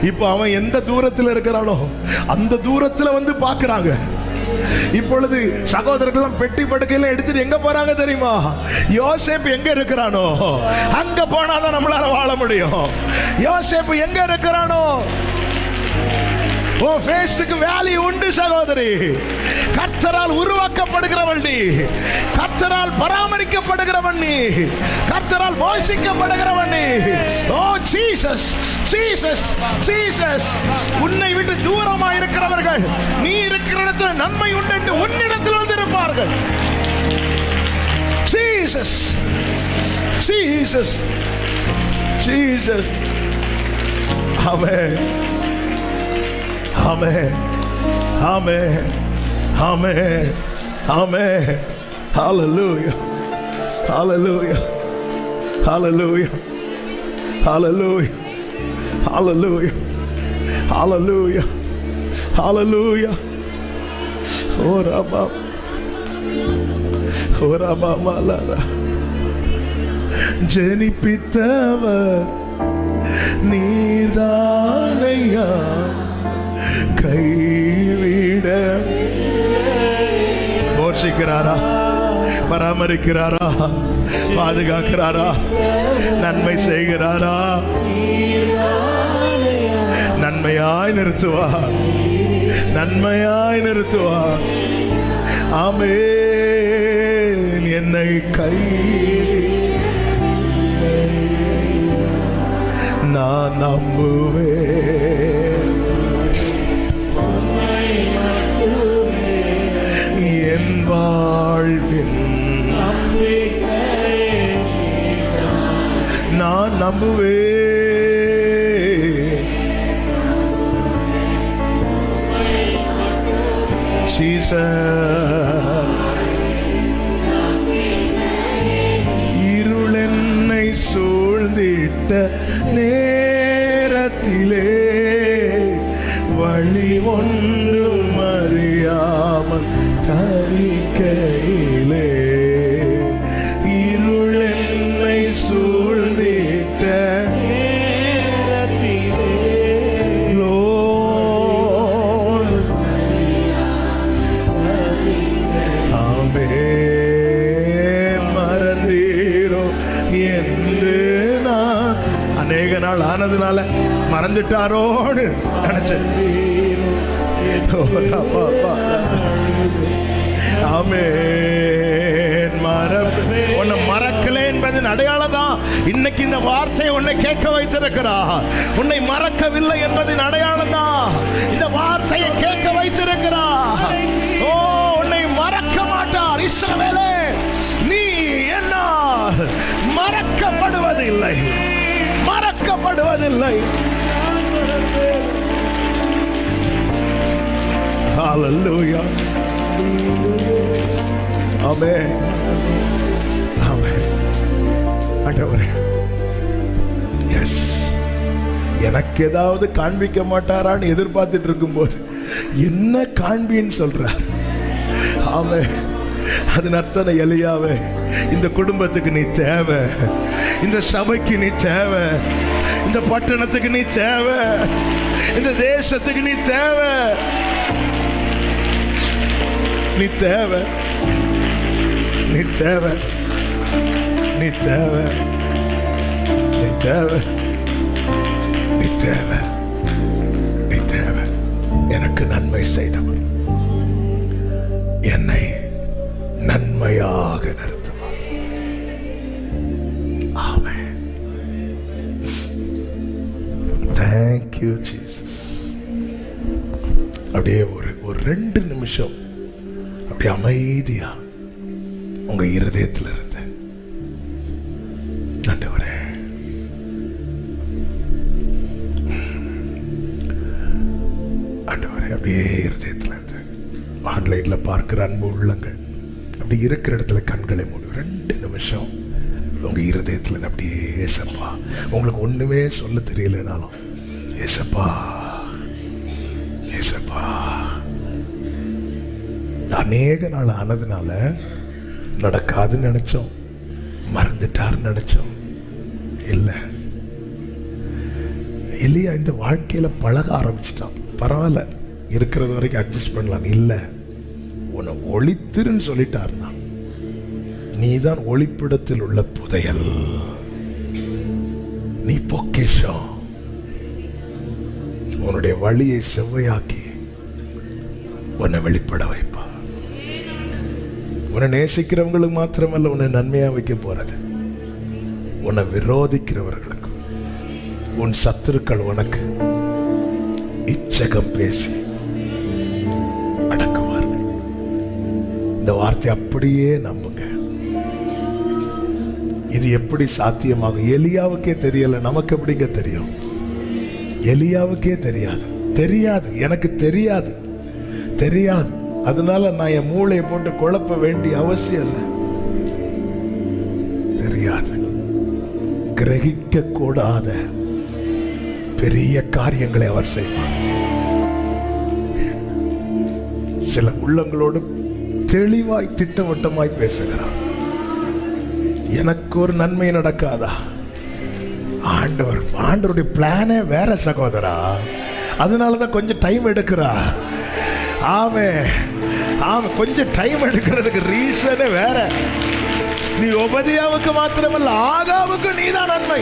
இப்ப அவன் எந்த தூரத்தில் இருக்கிறானோ அந்த தூரத்துல வந்து பார்க்கறாங்க. இப்பொழுது சகோதரர்கள் பெட்டி படுக்கையில எடுத்துட்டு எங்க போறாங்க தெரியுமா? யோசேப்பு எங்க இருக்கிறானோ அங்க போனாதான் நம்மளால வாழ முடியும். யோசேப்பு எங்க இருக்கிறானோ உன் ஃபேஸுக்கு வேல்யூ உண்டு சகோதரி. கர்த்தரால் உருவாக்கப்படுகிறவள் நீ, கர்த்தரால் பராமரிக்கப்படுகிறவன் நீ, கர்த்தரால் போஷிக்கப்படுகிறவன் நீ. ஓ ஜீசஸ், ஜீசஸ், ஜீசஸ். உன்னை விட்டு தூரமா இருக்கிறவர்கள் நீ இருக்கிற இடத்துல நன்மை உண்டு என்று உன்னிடத்தில் வந்து இருப்பார்கள். Jesus, Jesus, Jesus. Amen, amen, amen, amen, amen. Hallelujah, hallelujah, hallelujah, hallelujah, hallelujah, hallelujah, hallelujah. ஓரபா ஓரபா மலரா ஜெனிப்பித்தவர் நீர்தானையா, கைவிட போஷிக்கிறாரா, பராமரிக்கிறாரா, பாதுகாக்கிறாரா, நன்மை செய்கிறாரா, நன்மையாய் நிறுத்துவார், நன்மையாய் நிறுத்துவார். ஆமென். என்னை கை நான் நம்புவேன், என் வாழ்வின் நான் நம்புவேன். இருள் என்னை சூழ்ந்திட்ட நேரத்திலே வழி ஒன்றும் அறியாமல் தவிக்கையிலே, இருள் என்னை சூழ்ந்திட்ட மறந்தீரோ என்று நான் அநேக நாள் ஆனதுனால மறந்துட்டாரோன்னு நினைச்சேன். ஆமென். உன்னை மறக்கல என்பதன் அடையாளம் தான் இன்னைக்கு இந்த வார்த்தை உன்னை கேட்க வைத்திருக்கிறா. உன்னை மறக்கவில்லை என்பதன் அடையாளம் தான் இந்த வார்த்தையை கேட்க வைத்திருக்கிறா. ஓ, உன்னை மறக்க மாட்டார். இஸ்ரவேலே, நீ என்னால் மறக்கப்படுவதில்லை, மறக்கப்படுவதில்லை. ஹalleluya, ஆமென், ஆமென். ஆண்டவரே, எஸ், எனக்கு ஏதாவது காண்பிக்க மாட்டாரான்னு எதிர்பார்த்துட்டு இருக்கும்போது என்ன காண்பின்னு சொல்றார். ஆமென். அதன் அர்த்தம் எலியாவே, இந்த குடும்பத்துக்கு நீ தேவை, இந்த சபைக்கு நீ தேவை, இந்த பட்டணத்துக்கு நீ தேவை, இந்த தேசத்துக்கு நீ தேவை, நீ தேவை, நீ தேவை, நீ தேவை, நீ தேவை, நீ தேவை. எனக்கு நன்மை செய்தவர் என்னை நன்மையாக நிறுத்துவார். ஆமென். Thank you Jesus. அப்படியே ஒரு 2 நிமிஷம் அப்படியே அமைதியா உங்க இருதயத்தில் இருந்து ஆண்டவரே, ஆண்டவரே, அப்படியே இருதயத்தில் இருந்து ஆன்லைன்ல பார்க்கிற அன்பு உள்ளங்கள் அப்படி இருக்கிற இடத்துல கண்களை மூடு. 2 நிமிஷம் உங்க இருதயத்தில் இருந்து அப்படியே, ஏசப்பா, உங்களுக்கு ஒண்ணுமே சொல்ல தெரியலனாலும் ஏசப்பா, ஏசப்பா, அநேக நாள் ஆனதுனால நடக்காதுன்னு நினைச்சோம், மறந்துட்டாருன்னு நினைச்சோம். இல்லை, இல்லையா, இந்த வாழ்க்கையில பழக ஆரம்பிச்சிட்டான், பரவாயில்ல, இருக்கிறது வரைக்கும் அட்ஜஸ்ட் பண்ணலாம். இல்லை, உன்னை ஒளித்திருன்னு சொல்லிட்டாருன்னா நீதான் ஒளிப்பிடத்தில் உள்ள புதையல், நீ பொக்கிஷம். உன்னுடைய வழியை செவ்வையாக்கி உன்னை வெளிப்பட வைப்பா. உன்னை நேசிக்கிறவங்களுக்கு மாத்திரமல்ல, உன்னை நன்மையா வைக்க போறது உன்னை விரோதிக்கிறவர்களுக்கு, உன் சத்துருக்கள் உனக்கு இச்சகம் பேசி அடக்குவார்கள். இந்த வார்த்தை அப்படியே நம்புங்க. இது எப்படி சாத்தியமாகும்? எலியாவுக்கே தெரியல, நமக்கு எப்படிங்க தெரியும்? எலியாவுக்கே தெரியாது. தெரியாது, எனக்கு தெரியாது, தெரியாது. அதனால நான் என் மூளையை போட்டு குழப்ப வேண்டிய அவசியம் இல்லை. தெரியாது, கிரகிக்க கூடாத பெரிய காரியங்களை அவர் செய்வார். சில உள்ளங்களோடு தெளிவாய் திட்டவட்டமாய் பேசுகிறார். எனக்கு ஒரு நன்மை நடக்காதா? ஆண்டவருடைய பிளானே வேற சகோதரா, அதனாலதான் கொஞ்சம் டைம் எடுக்கிறா. ஆமே, கொஞ்சம் டைம் எடுக்கிறதுக்கு ரீசனே வேற. நீ ஒபதியாவுக்கு மாத்திரமல்ல, ஆகாவுக்கு நீதான் நன்மை.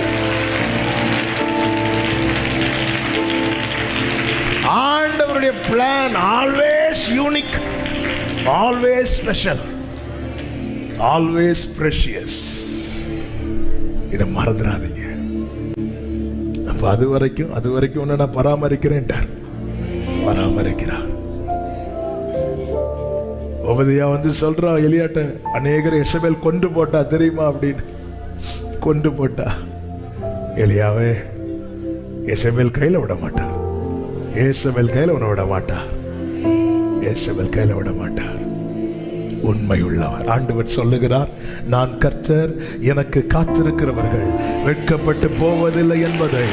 ஆண்டவருடைய plan always unique, always special, always precious. இதை மறந்துடாதீங்க. அப்ப அது வரைக்கும் உன்னை நான் பராமரிக்கிறேன், பராமரிக்கிறார். ஒபதியா சொல்றா எலியாட்ட, அநேகர் எசபேல் கொண்டு போட்டா தெரியுமா அப்படின்னு. கொண்டு போட்டா எலியாவே எசபேல் கையில விட மாட்டார், ஏசபேல் கையில உன்னை விட மாட்டார், ஏசபேல் கையில விட மாட்டார். உண்மை உள்ளவர். ஆண்டவர் சொல்லுகிறார், நான் கர்த்தர், எனக்கு காத்திருக்கிறவர்கள் வெட்கப்பட்டு போவதில்லை என்பதை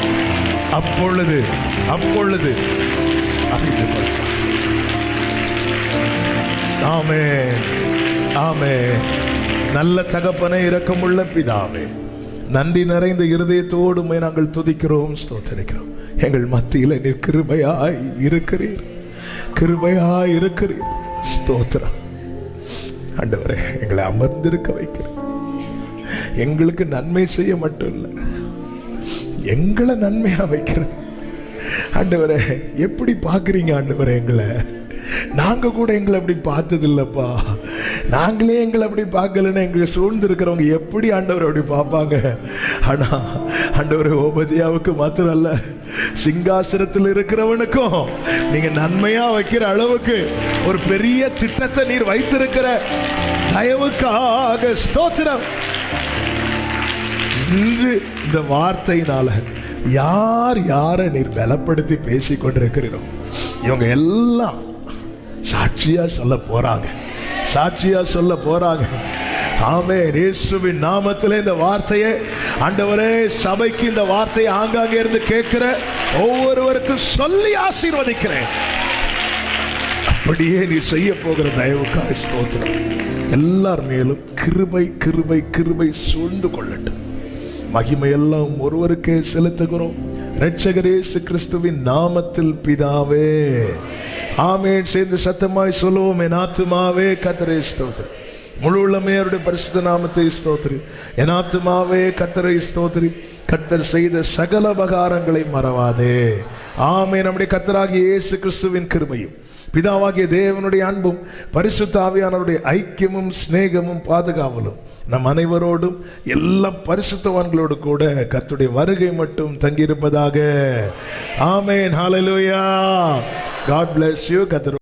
அப்பொழுது அறிந்து கொள்வார். ஆமென், ஆமென். நல்ல தகப்பனே, இரக்கமுள்ள பிதாவே, நன்றி நிறைந்த இருதயத்தோடு நாங்கள் துதிக்கிறோம், ஸ்தோத்திரிக்கிறோம். எங்கள் மத்தியில் நீர் கிருபையாய் இருக்கிறீர், கிருபையாய் இருக்கிறீர். ஸ்தோத்திரம் ஆண்டவரே. எங்களை அமர்ந்திருக்க வைக்கிறேன். எங்களுக்கு நன்மை செய்ய மட்டும் இல்லை, எங்களை நன்மையா வைக்கிறது. ஆண்டவரே, எப்படி பார்க்குறீங்க ஆண்டவரே எங்களை? நாங்க கூட எங்களை அப்படி பார்த்தது இல்லப்பா. நாங்களே எங்களை அப்படி பார்க்கலன்னு எங்களை சூழ்ந்து இருக்கிறவங்க எப்படி ஆண்டவர் அப்படி பார்ப்பாங்க? ஆனா ஆண்டவரே, ஓபதியாவுக்கு மாத்திரம் அல்ல, சிங்காசனத்தில் இருக்கிறவனுக்கும் நீங்க நன்மையா வைக்கிற அளவுக்கு ஒரு பெரிய திட்டத்தை நீர் வைத்திருக்கிற தயவுக்காக ஸ்தோத்திரம். இன்று இந்த வார்த்தையினால யார் யாரை நீர் பலப்படுத்தி பேசிக் கொண்டிருக்கிறோம், இவங்க எல்லாம் சாட்சியா சொல்ல போறாங்க, சாட்சியா சொல்ல போறாங்க. ஆமென். இயேசுவின் நாமத்திலே இந்த வார்த்தையை ஆண்டவரே, சபைக்கு இந்த வார்த்தையை ஆங்காங்கே இருந்து கேட்கிற ஒவ்வொருவருக்கும் சொல்லி ஆசீர்வதிக்கிறேன். அப்படியே நீ செய்ய போகிற தயவுக்காக ஸ்தோத்திரம். எல்லார் மேலும் கிருபை கிருபை கிருபை சூழ்ந்து கொள்ளட்டும். மகிமையெல்லாம் ஒருவருக்கே செலுத்துகிறோம், இரட்சகர் இயேசு கிறிஸ்துவின் நாமத்தில் பிதாவே, ஆமென். சேர்ந்து சத்தமாய் சொல்லுவோம், என் ஆத்துமாவே கர்த்தரை ஸ்தோத்திரம், முழு உள்ளமே அவருடைய பரிசுத்த நாமத்தை ஸ்தோத்திரி. என் ஆத்துமாவே கர்த்தரை ஸ்தோத்திரி. கர்த்தர் செய்த சகல உபகாரங்களை மறவாதே. ஆமென். நம்முடைய கர்த்தராகிய இயேசு கிறிஸ்துவின் கிருபையும் பிதாவாகிய தேவனுடைய அன்பும் பரிசுத்த ஆவியானவருடைய ஐக்கியமும் சிநேகமும் பாதுகாவலும் நம் அனைவரோடும் எல்லா பரிசுத்தவான்களோடு கூட கர்த்தருடைய வருகை மட்டும் தங்கியிருப்பதாக. ஆமென். ஹல்லேலூயா. God bless you. கர்த்தர்